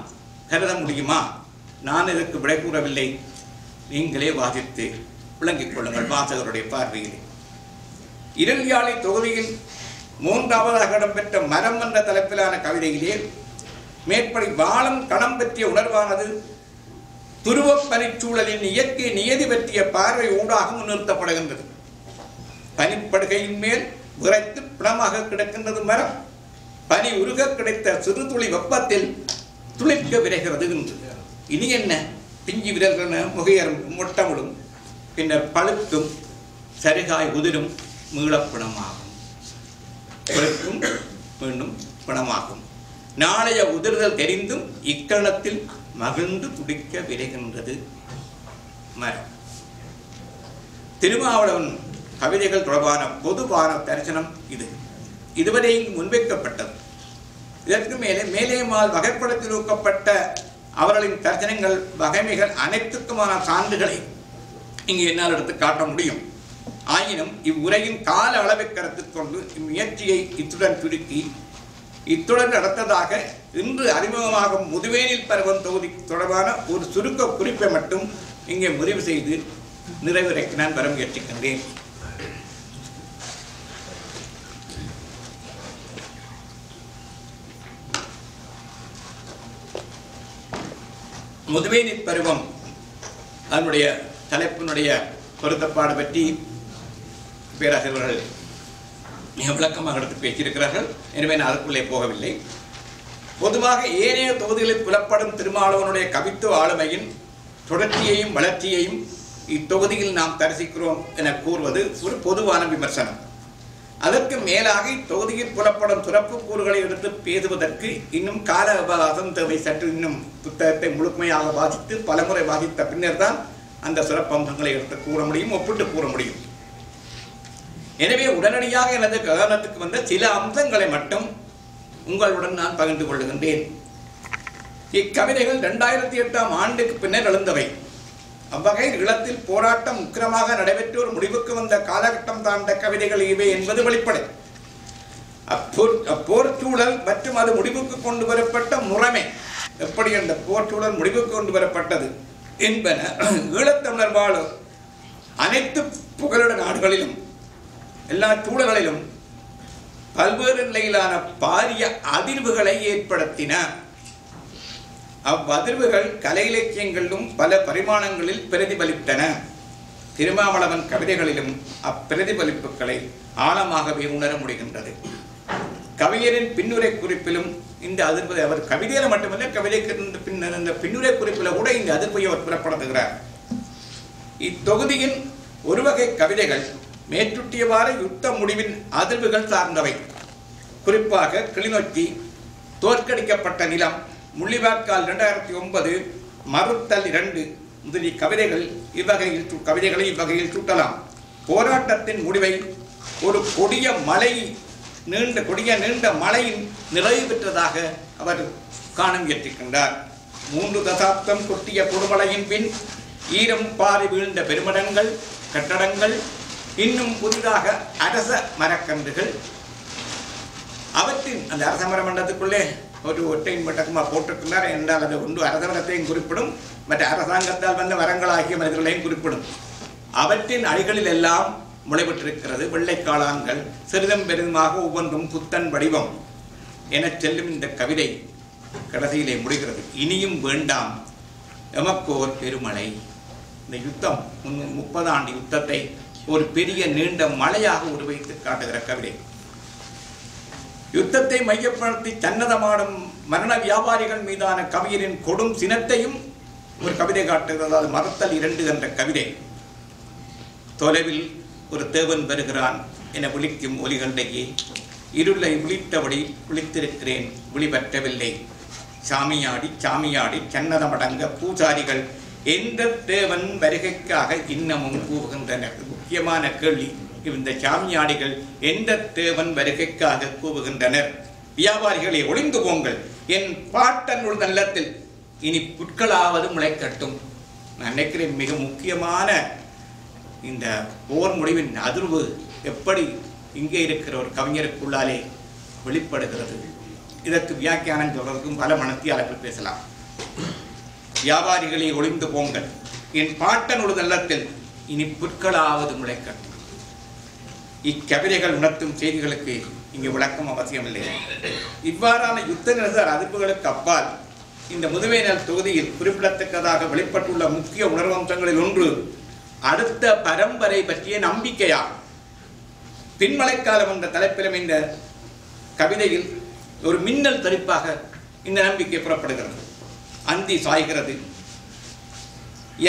கருத முடியுமா? நான் இதற்கு விடை கூறவில்லை, நீங்களே வாசித்து விளங்கிக் கொள்ளுங்கள் வாசகருடைய பார்வையில். இருள் யாழி தொகுதியில் 3வதாக இடம்பெற்ற மரம் என்ற தலைப்பிலான கவிதையிலே மேற்படி வாழும் கணம் பற்றிய உணர்வானது துருவப் பனிச்சூழலின் இயற்கை நியதி பற்றிய பார்வை ஊடாக முன்னிறுத்தப்படுகின்றது. பனிப்படுகையின் மேல் விரைத்து பிணமாக கிடக்கின்றது மரம், பனி உருக கிடைத்த சிறு துளி வெப்பத்தில் துளிர்க்க விரைகிறது என்று. இனி என்ன? பிஞ்சு விரல்கள முகையரும் மொட்டமுடும், பின்னர் பழுக்கும், சரிகாய் உதிரும், மீளப்பிணமாகும், மீண்டும் பிணமாகும். நாளைய உதிர்தல் தெரிந்தும் இக்கணத்தில் மகிழ்ந்து துடிக்க விரைகின்றது மரம். திருமாவளவன் கவிதைகள் தொடர்பான பொதுவான தரிசனம் இதுவரை முன்வைக்கப்பட்டது. இதற்கு மேலேமால் வகைப்படுத்தி நோக்கப்பட்ட அவர்களின் தரிசனங்கள் வகைமைகள் அனைத்துக்குமான சான்றுகளை இங்கு என்னால் எடுத்து காட்ட முடியும். ஆயினும் இவ்வுரையின் கால அளவை கருத்தில் கொண்டு இம்முயற்சியை இத்துடன் சுருக்கி இத்துடன் நடத்ததாக இன்று அறிமுகமாகும் முதுவேனில் பருவம் தொகுதி தொடர்பான ஒரு சுருக்க குறிப்பை மட்டும் இங்கே முடிவு செய்து நிறைவுரைக்கு நான் வர முயற்சிக்கின்றேன். முதுவேனில் பருவம் அதனுடைய தலைப்பினுடைய பொருத்தப்பாடு பற்றி பேராசிரியர்கள் மிக விளக்கமாக எடுத்து பேசியிருக்கிறார்கள். எனவே நான் அதற்குள்ளே போகவில்லை. பொதுவாக ஏனைய தொகுதிகளில் புலப்படும் திருமாவளவனுடைய கவித்துவ ஆளுமையின் தொடர்ச்சியையும் வளர்ச்சியையும் இத்தொகுதியில் நாம் தரிசிக்கிறோம் என கூறுவது ஒரு பொதுவான விமர்சனம். அதற்கு மேலாக இத்தொகுதியில் புலப்படும் சிறப்பு கூறுகளை எடுத்து பேசுவதற்கு இன்னும் கால அவகாசம் தேவை. சற்று இன்னும் புத்தகத்தை முழுமையாக வாசித்து பலமுறை வாசித்த பின்னர் தான் அந்த சிறப்பம்சங்களை எடுத்து கூற முடியும், ஒப்பிட்டு கூற முடியும். எனவே உடனடியாக எனது கவனத்துக்கு வந்த சில அம்சங்களை மட்டும் உங்களுடன் நான் பகிர்ந்து கொள்ளுகின்றேன். இக்கவிதைகள் 2008ஆம் ஆண்டுக்கு பின்னர் எழுந்தவை. அவ்வகையில் ஈழத்தில் போராட்டம் உக்கிரமாக நடைபெற்று ஒரு முடிவுக்கு வந்த காலகட்டம் தாண்ட கவிதைகள் இவை என்பது வெளிப்படை. போர்ச்சூழல் மற்றும் அது முடிவுக்கு கொண்டு வரப்பட்ட முறைமை, எப்படி அந்த போர்ச்சூழல் முடிவுக்கு கொண்டு வரப்பட்டது என்பன ஈழத்தமிழர் வாழும் அனைத்து புகலிட நாடுகளிலும் எல்லா சூழல்களிலும் பல்வேறு நிலையிலான பாரிய அதிர்வுகளை ஏற்படுத்தின. அவ்வதிர்வுகள் கலை இலக்கியங்களிலும் பல பரிமாணங்களில் பிரதிபலித்தன. திருமாவளவன் கவிதைகளிலும் அப்பிரதிபலிப்புகளை ஆழமாகவே உணர முடிகின்றது. கவிஞரின் பின்னுரை குறிப்பிலும் இந்த அதிர்வு அவர் கவிதையில மட்டுமல்ல, கவிதைக்கு இந்த பின்னுரை குறிப்பில் கூட இந்த அதிர்வை அவர் புறப்படுத்துகிறார். இத்தொகுதியின் ஒரு வகை கவிதைகள் மேற்றுட்டியவாறு யுத்த முடிவின் அதிர்வுகள் சார்ந்தவை. குறிப்பாக கிளிநொச்சி, தோற்கடிக்கப்பட்ட நிலம், முள்ளிவாய்க்கால் 2009, மறுத்தல் 2 முதலிய கவிதைகளை இவ்வகையில் சுட்டலாம். போராட்டத்தின் முடிவை ஒரு கொடிய நீண்ட மழையின் நிறைவு பெற்றதாக அவர் காண முயற்சிக்கின்றார். 3 தசாப்தம் கொட்டிய கொடுமழையின் பின் ஈரம் பாரி வீழ்ந்த பெருமடங்கள், கட்டடங்கள், இன்னும் புதிதாக அரச மரக்கன்றுகள், அவற்றின் அந்த அரச மர மண்டலத்துக்குள்ளே ஒரு ஒற்றையின் மட்டமாக போட்டிருக்கிறார் என்றால் அது ஒன்று அரச மரத்தையும் குறிப்பிடும், மற்ற அரசாங்கத்தால் வந்த மரங்களாகிய மனிதர்களையும் குறிப்பிடும். அவற்றின் அடிகளில் எல்லாம் முளைபெற்றிருக்கிறது வெள்ளைக்காளான்கள், சிறிதும் பெரிதுமாக ஒவ்வொன்றும் புத்தன் வடிவம் என செல்லும் இந்த கவிதை கடைசியிலே முடிகிறது. இனியும் வேண்டாம் எமக்கோர் பெருமழை. இந்த யுத்தம் 30 ஆண்டு யுத்தத்தை ஒரு பெரிய நீண்ட மழையாக உருவைத்து காட்டுகிற கவிதை. யுத்தத்தை மையப்படுத்தி சன்னதமாடும் மரண வியாபாரிகள் மீதான கவிஞரின் கொடும் சினத்தையும் ஒரு கவிதை காட்டுகிறது. அது மறுத்தல் 2 என்ற கவிதை. தொலைவில் ஒரு தேவன் வருகிறான் என விழிக்கும் ஒலிகளிடையே இருளை விழித்தபடி விழித்திருக்கிறேன், விழிபற்றவில்லை. சாமியாடி சன்னதமடங்க பூசாரிகள் எந்த தேவன் வருகைக்காக இன்னமும் கூவுகின்றனர். முக்கியமான கேள்வி, இந்த சாமியாடிகள் எந்த தேவன் வருகைக்காக கூவுகின்றனர். வியாபாரிகளை ஒளிந்து போங்கள், என் பாட்டன் உள்ள நிலத்தில் இனி புட்களாவது முளைக்கட்டும். நான் நினைக்கிறேன் மிக முக்கியமான இந்த போர் முடிவின் அதிர்வு எப்படி இங்கே இருக்கிற ஒரு கவிஞருக்குள்ளாலே வெளிப்படுகிறது. இதற்கு வியாக்கியானம் சொல்வதற்கும் பல மனத்தியாளர்கள் பேசலாம். வியாபாரிகளை ஒளிந்து போங்கள், என் பாட்டன் உள்ள நிலத்தில் இனி புட்களாவது முளைக்கட்டும். இக்கவிதைகள் உணர்த்தும் செய்திகளுக்கு இங்கு விளக்கம் அவசியமில்லை. இவ்வாறான யுத்த நிரசர அதிர்வுகளுக்கு அப்பால் இந்த முதுமையினர் தொகுதியில் குறிப்பிடத்தக்கதாக வெளிப்பட்டுள்ள முக்கிய உணர்வம்சங்களில் ஒன்று அடுத்த பரம்பரை பற்றிய நம்பிக்கையா. பின்மழைக்காலம் என்ற தலைப்பிலும் இந்த கவிதையில் ஒரு மின்னல் தரிப்பாக இந்த நம்பிக்கை புறப்படுகிறது. அந்தி சாய்கிறது,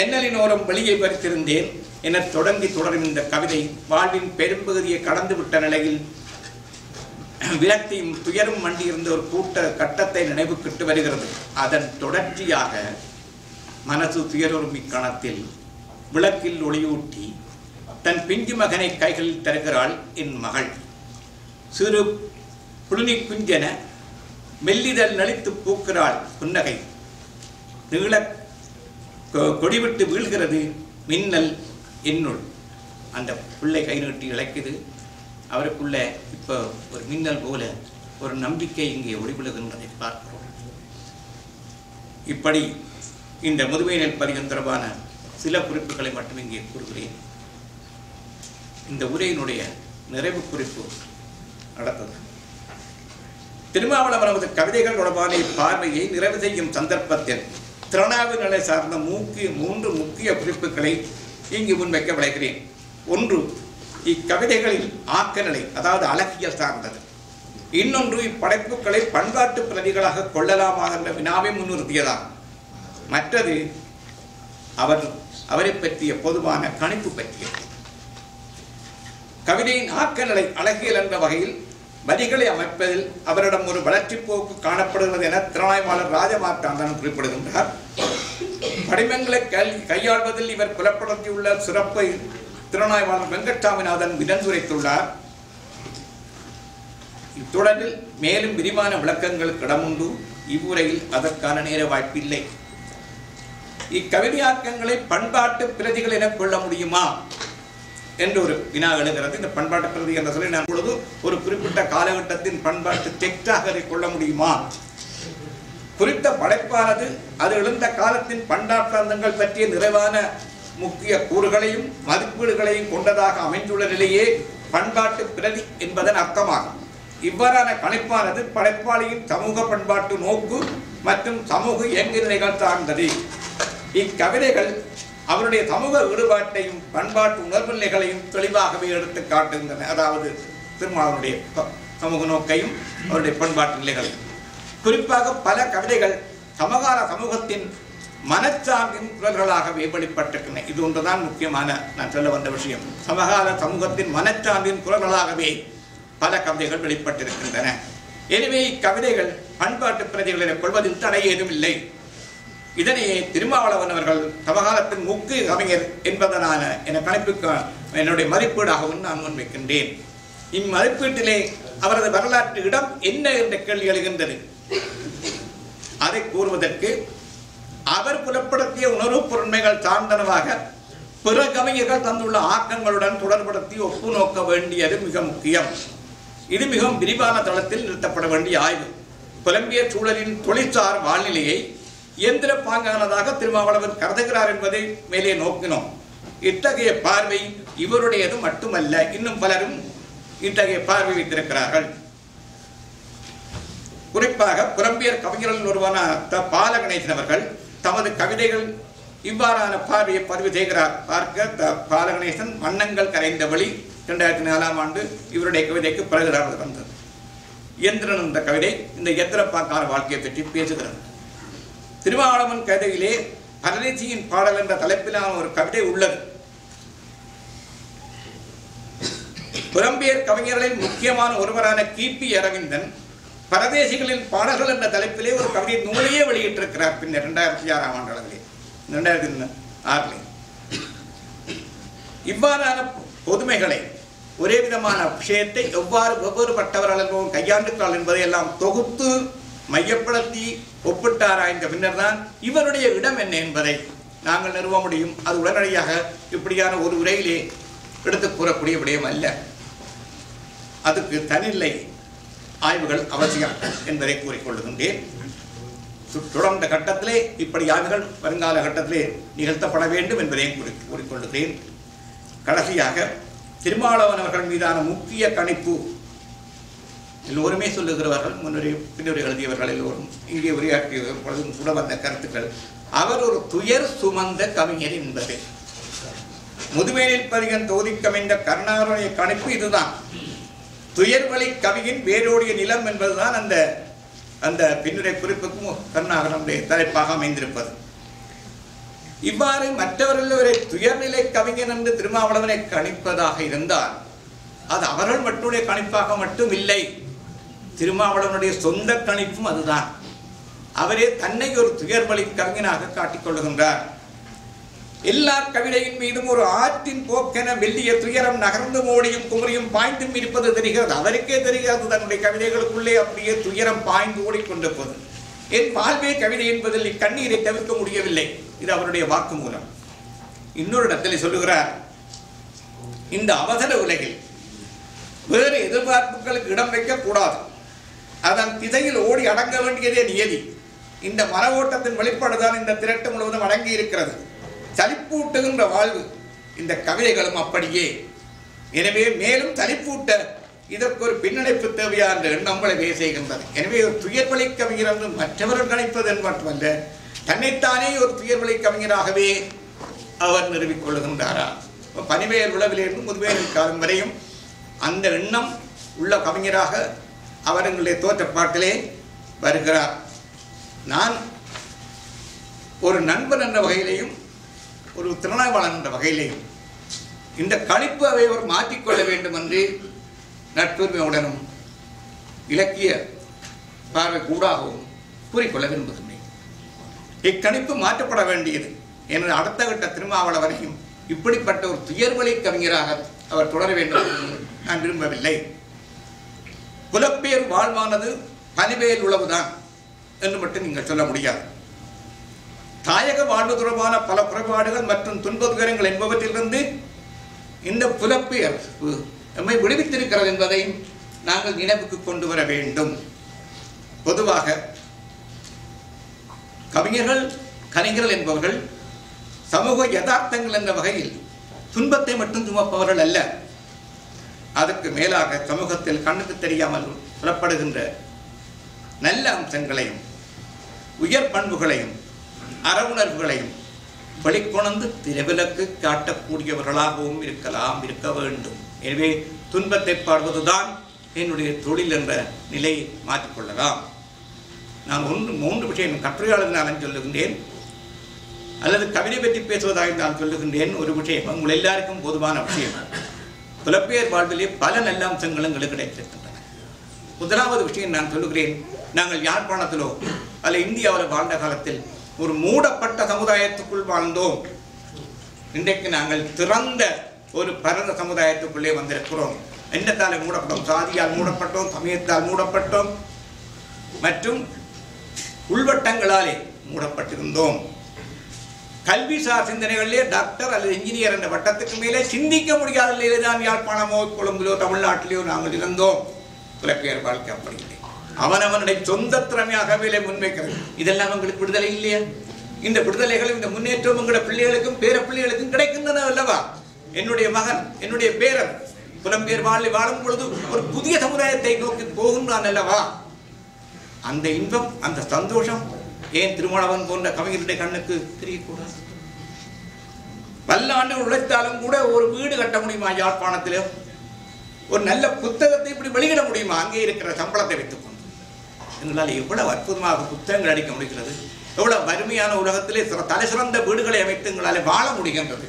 எண்ணலினோரம் வெளியே பறித்திருந்தேன் என தொடரும் இந்த கவிதை வாழ்வின் பெரும்பகுதியை கடந்துவிட்ட நிலையில் விரக்தியும் துயரும் மண்டியிருந்த ஒரு கட்டத்தை நினைவுக்கிட்டு வருகிறது. அதன் தொடர்ச்சியாக மனசு துயரொருமி கணத்தில் விளக்கில் ஒளியூட்டி தன் பிஞ்சு மகனை கைகளில் தருகிறாள் என் மகள். சிறு புழுனி குஞ்சென மெல்லிதழ் நலித்து பூக்கிறாள் புன்னகை. நீள கொடிவிட்டு வீழ்கிறது மின்னல் என்னுள். அந்த பிள்ளை கை நீட்டி இழைக்குது. அவருக்குள்ள இப்போ ஒரு மின்னல் போல ஒரு நம்பிக்கை இங்கே ஒளிவிழுகின்றதை பார்க்கிறோம். இப்படி இந்த முதுமையினர் பதிகம் தொடர்பான சில குறிப்புகளை மட்டும் இங்கே கூறுகிறேன். இந்த உரையினுடைய நிறைவு குறிப்பு நடந்தது. திருமாவளவனது கவிதைகள் தொடர்பான பார்வையை நிறைவு செய்யும் சந்தர்ப்பத்தில் திறனாய்வு நிலை சார்ந்த 3 முக்கிய குறிப்புகளை இங்கு முன்வைக்க விளைகிறேன். ஒன்று, இக்கவிதைகளில் ஆக்கநிலை, அதாவது அழகியல் சார்ந்தது. இன்னொன்று, இப்படைப்புகளை பண்பாட்டு பிரதிகளாக கொள்ளலாமா என்ற வினாவை முன்னிறுத்தியதாகும். மற்றது, அவரை பற்றிய பொதுவான கணிப்பு பற்றியது. கவிதையின் ஆக்கநிலை அழகியல் என்ற வகையில் வரிகளை அமைப்பதில் அவரிடம் ஒரு வளர்ச்சி போக்கு காணப்படுகிறது என திறனாய்வாளர் ராஜமார்த்தாண்டன் குறிப்பிடுகின்றார். படிமங்களை கையாள்வதில் இவர் புலப்படுத்தியுள்ள சிறப்பை திறனாய்வாளர் வெங்கட்சாமிநாதன் விதந்துரைத்துள்ளார். இத்தொடரில் மேலும் விரிவான விளக்கங்களுக்கு இடமுண்டு. இவ்வுரையில் அதற்கான நேர வாய்ப்பில்லை. இக்கவிதையாக்கங்களை பண்பாட்டு பிரதிகள் என கொள்ள முடியுமா என்று ஒரு வினா எழுகிறது. இந்த பண்பாட்டு பிரதி என்ற சொல்லி நான் பொழுது ஒரு குறிப்பிட்ட காலகட்டத்தின் பண்பாட்டு டெக்டாக அதை கொள்ள முடியுமா? குறித்த படைப்பானது அது எழுந்த காலத்தின் பண்பாட்டங்கள் பற்றிய நிறைவான முக்கிய கூறுகளையும் மதிப்பீடுகளையும் கொண்டதாக அமைந்துள்ள நிலையே பண்பாட்டு பிரதி என்பதன் அர்த்தமாகும். இவ்வாறான கணிப்பானது படைப்பாளியின் சமூக பண்பாட்டு நோக்கு மற்றும் சமூக இயங்கு நிலைகள் சார்ந்தது. இக்கவிதைகள் அவருடைய சமூக ஈடுபாட்டையும் பண்பாட்டு உணர்வு நிலைகளையும் தெளிவாகவே எடுத்து காட்டுகின்றன. அதாவது திருமாவளுடைய சமூக நோக்கையும் அவருடைய பண்பாட்டு நிலைகளையும். குறிப்பாக பல கவிதைகள் சமகால சமூகத்தின் மனச்சார்பின் குரல்களாகவே வெளிப்பட்டிருக்கின்றன. இது ஒன்றுதான் முக்கியமான நான் சொல்ல வந்த விஷயம். சமகால சமூகத்தின் மனச்சார்பின் குரல்களாகவே பல கவிதைகள் வெளிப்பட்டிருக்கின்றன. எனவே இக்கவிதைகள் பண்பாட்டு பிரதிகளை கொள்வதில் தடை ஏதும் இல்லை. இதனையே திருமாவளவன் அவர்கள் சமகாலத்தின் முக்கிய கவிஞர் என்பதனால என கணிப்புக்கு என்னுடைய மதிப்பீடாகவும் நான் முன்வைக்கின்றேன். இம்மதிப்பீட்டிலே அவரது வரலாற்று இடம் என்ன என்ற கேள்வி எழுகின்றது. அதை கூறுவதற்கு அவர் புலப்படுத்திய உணர்வு பொருண்மைகள் சார்ந்தனவாக பிற கவிஞர்கள் தந்துள்ள ஆக்கங்களுடன் தொடர்படுத்தி ஒப்பு நோக்க வேண்டியது மிக முக்கியம். இது மிகவும் விரிவான தளத்தில் நிறுத்தப்பட வேண்டிய ஆய்வு. புலம்பியர் சூழலின் தொழிற்சார் வாழ்நிலையை இயந்திர பாங்கானதாக திருமாவளவன் கருதுகிறார் என்பதை மேலே நோக்கினோம். இத்தகைய பார்வை இவருடையது மட்டுமல்ல, இன்னும் பலரும் இத்தகைய பார்வை வைத்திருக்கிறார்கள். குறிப்பாக புலம்பியர் கவிஞர்கள் ஒருவரான பாலகணேசன் அவர்கள் தமது கவிதைகள் இவ்வாறான பார்வையை பதிவு செய்கிறார். பார்க்க பாலகணேசன் வண்ணங்கள் கரைந்த வழி 2004ஆம் ஆண்டு இவருடைய கவிதைக்கு பிறகுதான் வந்தது. இயந்திரன் என்ற கவிதை இந்த இயந்திரப்பாக்கான வாழ்க்கையை பற்றி பேசுகிறது. திருமாவளவன் கவிதையிலே பரதேசியின் பாடல் என்ற தலைப்பிலான ஒரு கவிதை உள்ளது. புலம்பியர் கவிஞர்களின் முக்கியமான ஒருவரான கிபி அரவிந்தன் பரதேசிகளின் பாடல்கள் என்ற தலைப்பிலே ஒரு கவிதை நூலையே வெளியிட்டிருக்கிறார். பின்னர் 2006ஆம் ஆண்டு அளவிலே 2006 இவ்வாறான பொதுமைகளை ஒரே விதமான விஷயத்தை எவ்வாறு வெவ்வேறுபட்டவர்கள் கையாண்டுக்கிறார்கள் என்பதை எல்லாம் தொகுத்து மையப்படுத்தி ஒப்பிட்டு ஆராய்ந்த பின்னர் தான் இவருடைய இடம் என்ன என்பதை நாங்கள் நிறுவ முடியும். அது உடனடியாக இப்படியான ஒரு உரையிலே எடுத்து கூறக்கூடிய விடயம் அல்ல. அதுக்கு தனிநிலை ஆய்வுகள் அவசியம் என்பதை கூறிக்கொள்ளுகின்றேன். தொடர்ந்த கட்டத்திலே இப்படி ஆய்வுகள் வருங்கால கட்டத்திலே நிகழ்த்தப்பட வேண்டும் என்பதையும் கூறிக்கொள்ளுகிறேன். கடைசியாக திருமாவளவன் அவர்கள் மீதான முக்கிய கணிப்பு எல்லோருமே சொல்லுகிறவர்கள், முன்னுரை பின்னுரை எழுதியவர்கள் எல்லோரும் இங்கே உரையாற்றியவர்களும் கூட வந்த கருத்துக்கள். அவர் ஒரு துயர் சுமந்த கவிஞர் என்பது முதுமேனில் பதிகன் தொகுதிக்கமைந்த கருணாகரனுடைய கணிப்பு இதுதான். துயர்வழி கவியின் வேரோடிய நிலம் என்பதுதான் அந்த பின்னுரை குறிப்புக்கும் கருணாகரனுடைய தலைப்பாக அமைந்திருப்பது. இவ்வாறு மற்றவர்கள் துயர்நிலை கவிஞர் என்று திருமாவளவனை கணிப்பதாக இருந்தால் அது அவர்கள் மட்டுடைய கணிப்பாக மட்டும் இல்லை, திருமாவளவனுடைய சொந்த கணிப்பும் அதுதான். அவரே தன்னை ஒரு துயர்வழி கவிஞனாக காட்டிக்கொள்ளுகின்றார். எல்லா கவிதையின் மீதும் ஒரு ஆற்றின் போக்கென வெள்ளிய துயரம் நகர்ந்து மோடியும் குமரியும் பாய்ந்தும் இருப்பது தெரிகிறது. அவருக்கே தெரிகிறது தன்னுடைய கவிதைகளுக்குள்ளே அப்படியே துயரம் பாய்ந்து ஓடிக்கொண்டிருப்பது. என் வாழ்வே கவிதை என்பதில் கண்ணீரை தவிர்க்க முடியவில்லை. இது அவருடைய வாக்கு மூலம். இன்னொரு இடத்தில் சொல்லுகிறார், இந்த அவசர உலகில் வேறு எதிர்பார்ப்புகளுக்கு இடம் வைக்கக்கூடாது. அதன் திசையில் ஓடி அடங்க வேண்டியதே நியதி. இந்த மன ஓட்டத்தின் வெளிப்பாடுதான் இந்த திரட்டு முழுவதும் அடங்கி இருக்கிறது. சலிப்பூட்டுகின்ற வாழ்வு இந்த கவிதைகளும் அப்படியே. எனவே மேலும் சலிப்பூட்ட இதற்கு ஒரு பின்னடைப்பு தேவையா என்ற எண்ணங்களை செய்கின்றது. எனவே ஒரு துயர்வழி கவிஞர் என்று மற்றவர்கள் கணிப்பது மட்டுமல்ல, தன்னைத்தானே ஒரு துயர்வழி கவிஞராகவே அவர் நிறுவிக்கொள்ளுகின்றாரா? பனிவேர் உளவிலிருந்து முதுவேல் காலம் வரையும் அந்த எண்ணம் உள்ள கவிஞராக அவர் எங்களுடைய தோற்றப்பாட்டிலே வருகிறார். நான் ஒரு நண்பன் என்ற வகையிலேயும் ஒரு திறனாய்வாளன் என்ற வகையிலேயும் இந்த கணிப்பு அவை அவர் மாற்றிக்கொள்ள வேண்டும் என்று நட்புரிமையுடனும் இலக்கிய பார்வை கூடாகவும் கூறிக்கொள்ள விரும்புகின்றேன். இக்கணிப்பு மாற்றப்பட வேண்டியது. எனது அடுத்த கட்ட திருமாவளவனையும் இப்படிப்பட்ட ஒரு துயர்வழி கவிஞராக அவர் தொடர வேண்டும் நான் விரும்பவில்லை. புலப்பேர் வாழ்வானது பனிவேல் உளவுதான் என்று மட்டும் நீங்கள் சொல்ல முடியாது. தாயக வாழ்வு தொடர்பான பல குறைபாடுகள் மற்றும் துன்ப துயரங்கள் என்பவற்றிலிருந்து இந்த புலப்பெயர்ப்பு நம்மை விடுவித்திருக்கிறது என்பதை நாங்கள் நினைவுக்கு கொண்டு வர வேண்டும். பொதுவாக கவிஞர்கள் கலைஞர்கள் என்பவர்கள் சமூக யதார்த்தங்கள் என்ற வகையில் துன்பத்தை மட்டும் சுமப்பவர்கள் அல்ல. அதற்கு மேலாக சமூகத்தில் கண்ணுக்கு தெரியாமல் புலப்படுகின்ற நல்ல அம்சங்களையும் உயர் பண்புகளையும் அறவுணர்வுகளையும் வெளிக்கொணர்ந்து திரைவிலக்கு காட்டக்கூடியவர்களாகவும் இருக்க வேண்டும். எனவே துன்பத்தை பாடுவதுதான் என்னுடைய தொழில் என்ற நிலையை மாற்றிக்கொள்ளலாம். நான் 3 விஷயம் கட்டுரையாளர் சொல்லுகின்றேன், அல்லது கவிதை பற்றி பேசுவதாக நான் சொல்லுகின்றேன். ஒரு விஷயம் உங்கள் எல்லாருக்கும் பொதுவான விஷயம், புலப்பெயர் வாழ்விலே பல நல்ல அம்சங்கள் எங்களுக்கு கிடைத்திருக்கின்றன. முதலாவது விஷயம் நான் சொல்லுகிறேன், நாங்கள் யாழ்ப்பாணத்திலோ அல்ல இந்தியாவில் வாழ்ந்த காலத்தில் ஒரு மூடப்பட்ட சமுதாயத்துக்குள் வாழ்ந்தோம். இன்றைக்கு நாங்கள் திறந்த ஒரு பரந்த சமுதாயத்துக்குள்ளே வந்திருக்கிறோம். என்னத்தால் மூடப்பட்டோம்? சாதியால் மூடப்பட்டோம், சமயத்தால் மூடப்பட்டோம், மற்றும் உள்வட்டங்களாலே மூடப்பட்டிருந்தோம். கல்விசார் சிந்தனைகளிலே டாக்டர் அல்லது இன்ஜினியர் என்ற வட்டத்துக்கு மேலே சிந்திக்க முடியாத நிலையில்தான் யாழ்ப்பாணமோ கொழும்பிலோ தமிழ்நாட்டிலேயோ நாங்கள் இருந்தோம். புலப்பெயர் வாழ்க்கை அப்படி இல்லை. அவனவனுடைய சொந்த திறமையாக வேலை முன்வைக்கிறது. இதெல்லாம் உங்களுக்கு விடுதலை இல்லையா? இந்த விடுதலைகளும் இந்த முன்னேற்றம் உங்களுடைய பிள்ளைகளுக்கும் பேர பிள்ளைகளுக்கும் கிடைக்கின்றன அல்லவா? என்னுடைய மகன், என்னுடைய பேரன் புலம்பெயர் வாழும் பொழுது ஒரு புதிய சமுதாயத்தை நோக்கி போகின்றான் அல்லவா? அந்த இன்பம், அந்த சந்தோஷம் ஏன் திருமாவளவன் போன்ற கவிஞருடைய கண்ணுக்கு தெரியக்கூடாது? பல்லாண்டுகள் உழைத்தாலும் கூட ஒரு வீடு கட்ட முடியுமா யாழ்ப்பாணத்தில்? ஒரு நல்ல புத்தகத்தை இப்படி வெளியிட முடியுமா அங்கே இருக்கிற சம்பளத்தை வைத்துக் கொண்டு? எங்களால் எவ்வளவு அற்புதமாக புத்தகங்கள் அடிக்க முடிகிறது, எவ்வளவு வறுமையான உலகத்திலே தலை சிறந்த வீடுகளை அமைத்து எங்களால் வாழ முடிகின்றது.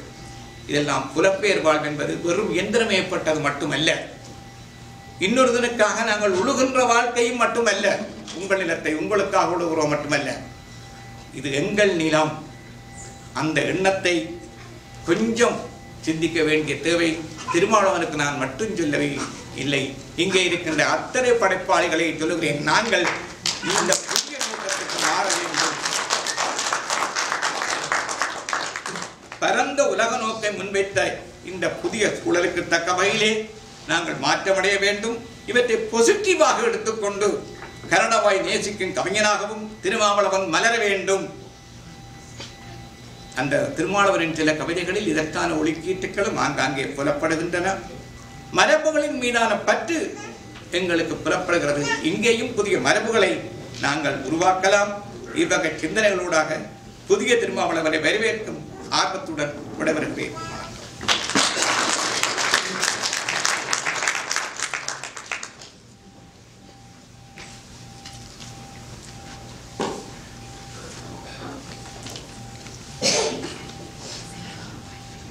இதெல்லாம் புலப்பெயர் வாழ்வு என்பது வெறும் எந்திரமயப்பட்டது மட்டுமல்ல, இன்னொருதனுக்காக நாங்கள் உழுகின்ற வாழ்க்கையும் மட்டுமல்ல, உங்கள் நிலத்தை உங்களுக்காக உழுகிறோம் மட்டுமல்ல, இது எங்கள் நிலம். அந்த எண்ணத்தை கொஞ்சம் சிந்திக்க வேண்டிய தேவை திருமாவளவனுக்கு நான் மட்டும் சொல்லவே இல்லை, இங்கே இருக்கின்ற அத்தனை படைப்பாளிகளை சொல்லுகிறேன். நாங்கள் இந்த புதிய நோக்கத்துக்கு மாற வேண்டும். பரந்த உலக நோக்கை முன்வைத்த இந்த புதிய சூழலுக்கு தக்க வகையிலே நாங்கள் மாற்றமடைய வேண்டும். இவற்றை பாசிட்டிவாக எடுத்துக்கொண்டு கனடாவாய் நேசிக்கும் கவிஞனாகவும் திருமாவளவன் மலர வேண்டும். அந்த திருமாவளவனின் சில கவிதைகளில் இதற்கான ஒளிக்கீட்டுகளும் ஆங்காங்கே புலப்படுகின்றன. மரபுகளின் மீதான பற்று எங்களுக்கு புலப்படுகிறது. இங்கேயும் புதிய மரபுகளை நாங்கள் உருவாக்கலாம். இவ்வகை சிந்தனைகளூடாக புதிய திருமாவளவனை வரவேற்கும் ஆர்வத்துடன் விடவிருப்பேன்.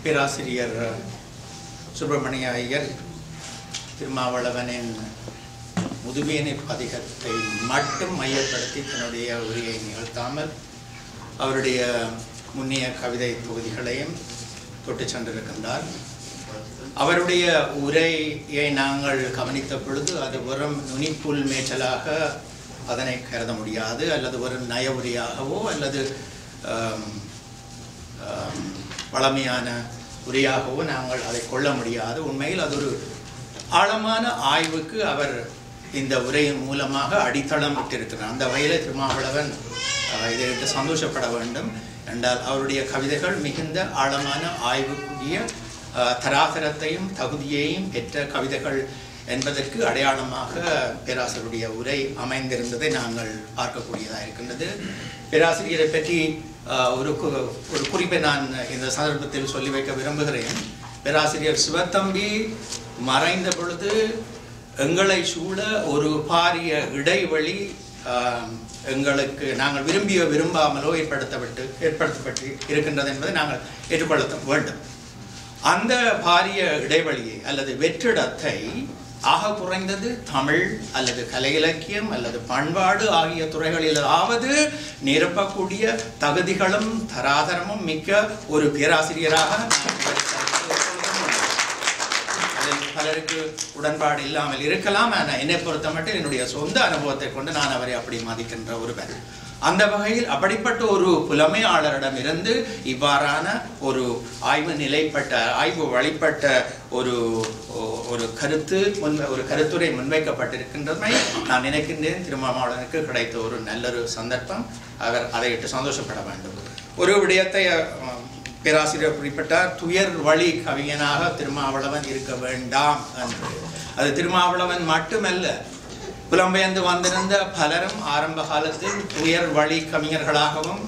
பேராசிரியர் சுப்பிரமணிய ஐயர் திருமாவளவனின் முதுமையினை பதிகத்தை மட்டும் மையப்படுத்தி தன்னுடைய உரையை நிகழ்த்தாமல் அவருடைய முன்னிய கவிதை தொகுதிகளையும் தொட்டு சென்றிருக்கின்றார். அவருடைய உரையை நாங்கள் கவனித்த பொழுது அது வெறும் நுனிப்புல் மேய்ச்சலாக அதனை கருத முடியாது, அல்லது ஒரு நய உரையாகவோ அல்லது பழமையான உரையாகவோ நாங்கள் அதை கொள்ள முடியாது. உண்மையில் அது ஒரு ஆழமான ஆய்வுக்கு அவர் இந்த உரையின் மூலமாக அடித்தளம் விட்டிருக்கிறார். அந்த வகையில் திருமாவளவன் இதை சந்தோஷப்பட வேண்டும் என்றால் அவருடைய கவிதைகள் மிகுந்த ஆழமான ஆய்வுக்குரிய தராதரத்தையும் தகுதியையும் பெற்ற கவிதைகள் என்பதற்கு அடையாளமாக பேராசிரியருடைய உரை அமைந்திருந்ததை நாங்கள் பார்க்கக்கூடியதாக இருக்கின்றது. பேராசிரியரை பற்றி ஒரு குறிப்பை நான் இந்த சந்தர்ப்பத்தில் சொல்லி வைக்க விரும்புகிறேன். பேராசிரியர் சிவத்தம்பி மறைந்த பொழுது எங்களை சூழ ஒரு பாரிய இடைவெளி எங்களுக்கு நாங்கள் விரும்பாமலோ ஏற்படுத்தப்பட்டு இருக்கின்றது என்பதை நாங்கள் ஏற்றுக்கொள்ள வேண்டும். அந்த பாரிய இடைவெளியை அல்லது வெற்றிடத்தை ஆக குறைந்தது தமிழ் அல்லது கலை இலக்கியம் அல்லது பண்பாடு ஆகிய துறைகளிலாவது நிரப்பக்கூடிய தகுதிகளும் தராதரமும் மிக்க ஒரு பேராசிரியராக பலருக்கு உடன்பாடு இல்லாமல் இருக்கலாம். ஆனால் என்னை பொறுத்த மட்டும் என்னுடைய சொந்த அனுபவத்தை கொண்டு நான் அவரை அப்படி மதிக்கின்ற ஒருவர். அந்த வகையில் அப்படிப்பட்ட ஒரு புலமையாளரிடம் இருந்து இவ்வாறான ஒரு ஆய்வு வழிபட்ட ஒரு கருத்துரை முன்வைக்கப்பட்டிருக்கின்றமை நான் நினைக்கின்றேன் திருமாவளவனுக்கு கிடைத்த ஒரு நல்லொரு சந்தர்ப்பம். அவர் அதை இட்டு சந்தோஷப்பட வேண்டும். ஒரு விடயத்தை பேராசிரியர் குறிப்பிட்டார், துயர் வழி கவிஞனாக திருமாவளவன் இருக்க வேண்டாம் என்று. அது திருமாவளவன் மட்டுமல்ல, புலம்பெயர்ந்து வந்திருந்த பலரும் ஆரம்ப காலத்தில் துயர் வழி கவிஞர்களாகவும்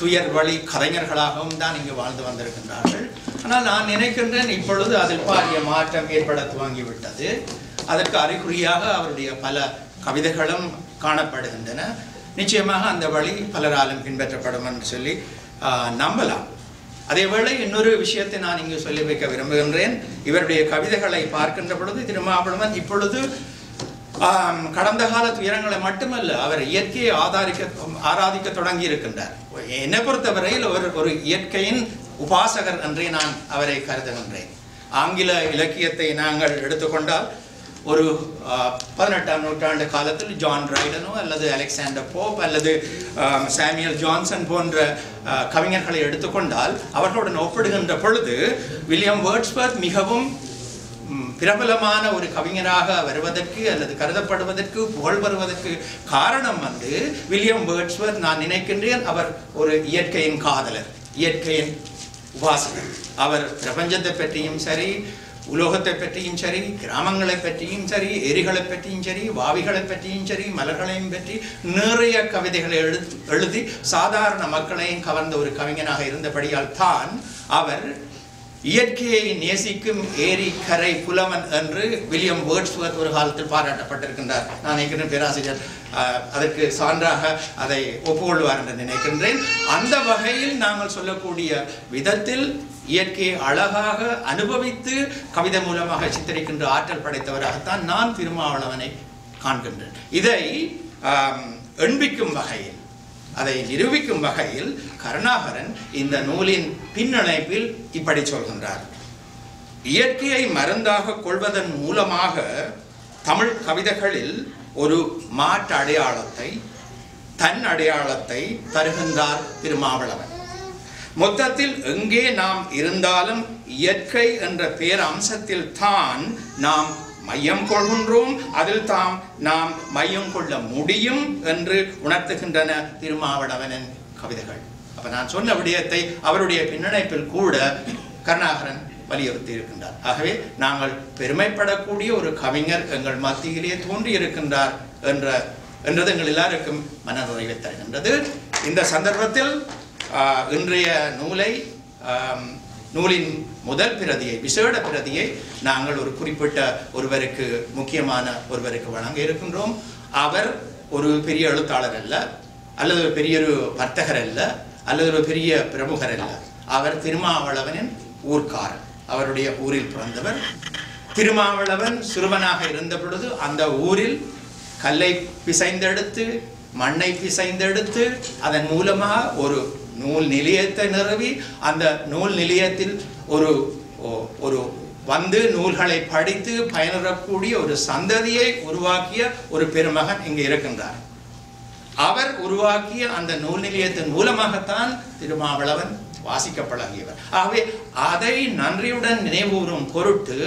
துயர் வழி கலைஞர்களாகவும் தான் இங்கு வாழ்ந்து வந்திருக்கின்றார்கள். ஆனால் நான் நினைக்கின்றேன் இப்பொழுது அதில் பாரிய மாற்றம் ஏற்பட துவங்கிவிட்டது. அதற்கு அறிகுறியாக அவருடைய பல கவிதைகளும் காணப்படுகின்றன. நிச்சயமாக அந்த வழி பலராலும் பின்பற்றப்படும் என்று சொல்லி நம்பலாம். அதேவேளை இன்னொரு விஷயத்தை நான் இங்கு சொல்லி வைக்க விரும்புகின்றேன். இவருடைய கவிதைகளை பார்க்கின்ற பொழுது திருமாவளவன் இப்பொழுது கடந்த கால துயரங்களை மட்டுமல்ல, அவர் இயற்கையை ஆராதிக்க தொடங்கி இருக்கின்றார். என்னை பொறுத்தவரையில் ஒரு இயற்கையின் உபாசகர் என்றே நான் அவரை கருதுகின்றேன். ஆங்கில இலக்கியத்தை நாங்கள் எடுத்துக்கொண்டால் ஒரு 18ஆம் நூற்றாண்டு காலத்தில் ஜான் ரைடனோ அல்லது அலெக்சாண்டர் போப் அல்லது சாமுவேல் ஜான்சன் போன்ற கவிஞர்களை எடுத்துக்கொண்டால் அவர்களுடன் ஒப்பிடுகின்ற பொழுது வில்லியம் வேர்ட்ஸ்வர்த் மிகவும் பிரபலமான ஒரு கவிஞராக வருவதற்கு அல்லது கருதப்படுவதற்கு புகழ் வருவதற்கு காரணம் வில்லியம் வேர்ட்ஸ்வர்த் நான் நினைக்கின்றேன் அவர் ஒரு இயற்கையின் காதலர், இயற்கையின் உபாசகர். அவர் பிரபஞ்சத்தை பற்றியும் சரி, உலோகத்தை பற்றியும் சரி, கிராமங்களை பற்றியும் சரி, ஏரிகளை பற்றியும் சரி, வாவிகளை பற்றியும் சரி, மலர்களையும் பற்றி நிறைய கவிதைகளை எழுதி சாதாரண மக்களையும் கவர்ந்த ஒரு கவிஞனாக இருந்தபடியால் தான் அவர் இயற்கையை நேசிக்கும் ஏரி கரை புலவன் என்று வில்லியம் வேர்ட்ஸ்வர்த் ஒரு காலத்தில் பாராட்டப்பட்டிருக்கின்றார். நான் நினைக்கிறேன் பேராசிரியர் அதற்கு சான்றாக அதை ஒப்புக்கொள்வார் என்று நினைக்கின்றேன். அந்த வகையில் நாங்கள் சொல்லக்கூடிய விதத்தில் இயற்கையை அழகாக அனுபவித்து கவிதை மூலமாக சித்தரிக்கின்ற ஆற்றல் படைத்தவராகத்தான் நான் திருமாவளவனை காண்கின்றேன். இதை எண்பிக்கும் வகையில், அதை நிரூபிக்கும் வகையில் கருணாகரன் இந்த நூலின் பின்னணைப்பில் இப்படி சொல்கின்றார். இயற்கையை மருந்தாக கொள்வதன் மூலமாக தமிழ் கவிதைகளில் ஒரு மாற்று அடையாளத்தை, தன் அடையாளத்தை தருகின்றார் திருமாவளவன். மொத்தத்தில் எங்கே நாம் இருந்தாலும் இயற்கை என்ற பேர் அம்சத்தில் தான் நாம் மையம் கொள்கின்றோம், அதில் தாம் நாம் மையம் கொள்ள முடியும் என்று உணர்த்துகின்றன திருமாவளவனின் கவிதைகள். அப்ப நான் சொன்ன விடயத்தை அவருடைய பின்னணைப்பில் கூட கருணாகரன் வலியுறுத்தி இருக்கின்றார். ஆகவே நாங்கள் பெருமைப்படக்கூடிய ஒரு கவிஞர் எங்கள் மத்தியிலே தோன்றி இருக்கின்றார் என்றது எங்கள் எல்லாருக்கும் மனநிறைவை தருகின்றது. இந்த சந்தர்ப்பத்தில் இன்றைய நூலின் முதல் பிரதியை, விசேட பிரதியை நாங்கள் ஒரு குறிப்பிட்ட ஒருவருக்கு, முக்கியமான ஒருவருக்கு வழங்க இருக்கின்றோம். அவர் ஒரு பெரிய எழுத்தாளர் அல்ல, அல்லது ஒரு பெரிய ஒரு வர்த்தகர் அல்ல, அல்லது ஒரு பெரிய பிரமுகர் அல்ல. அவர் திருமாவளவனின் ஊர்க்காரர். அவருடைய ஊரில் பிறந்தவர். திருமாவளவன் சிறுவனாக இருந்த பொழுது அந்த ஊரில் கல்லை பிசைந்தெடுத்து, மண்ணை பிசைந்தெடுத்து, அதன் மூலமாக ஒரு நூல் நிலையத்தை நிறுவி, அந்த நூல் நிலையத்தில் ஒரு வந்து நூல்களை படித்து பயனுறக்கூடிய ஒரு சந்ததியை உருவாக்கிய ஒரு பெருமகன் இங்கு இருக்கின்றார். அவர் உருவாக்கிய அந்த நூல் நிலையத்தின் மூலமாகத்தான் திருமாவளவன் வாசிக்க பழகியவர். ஆகவே அதை நன்றியுடன் நினைவுறும் பொருட்டு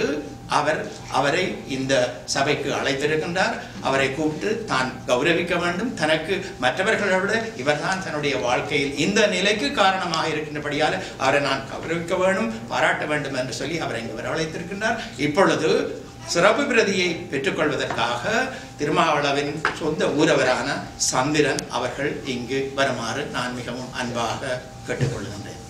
அவரை இந்த சபைக்கு அழைத்திருக்கின்றார். அவரை கூப்பிட்டு தான் கௌரவிக்க வேண்டும். தனக்கு மற்றவர்களை விட இவர்தான் தன்னுடைய வாழ்க்கையில் இந்த நிலைக்கு காரணமாக இருக்கின்றபடியால் அவரை நான் கௌரவிக்க வேண்டும், பாராட்ட வேண்டும் என்று சொல்லி அவரை இங்கு வரவழைத்திருக்கின்றார். இப்பொழுது சிறப்பு பிரதியை பெற்றுக்கொள்வதற்காக திருமாவளவின் சொந்த ஊரவரான சந்திரன் அவர்கள் இங்கு வருமாறு நான் மிகவும் அன்பாக கேட்டுக்கொள்கின்றேன்.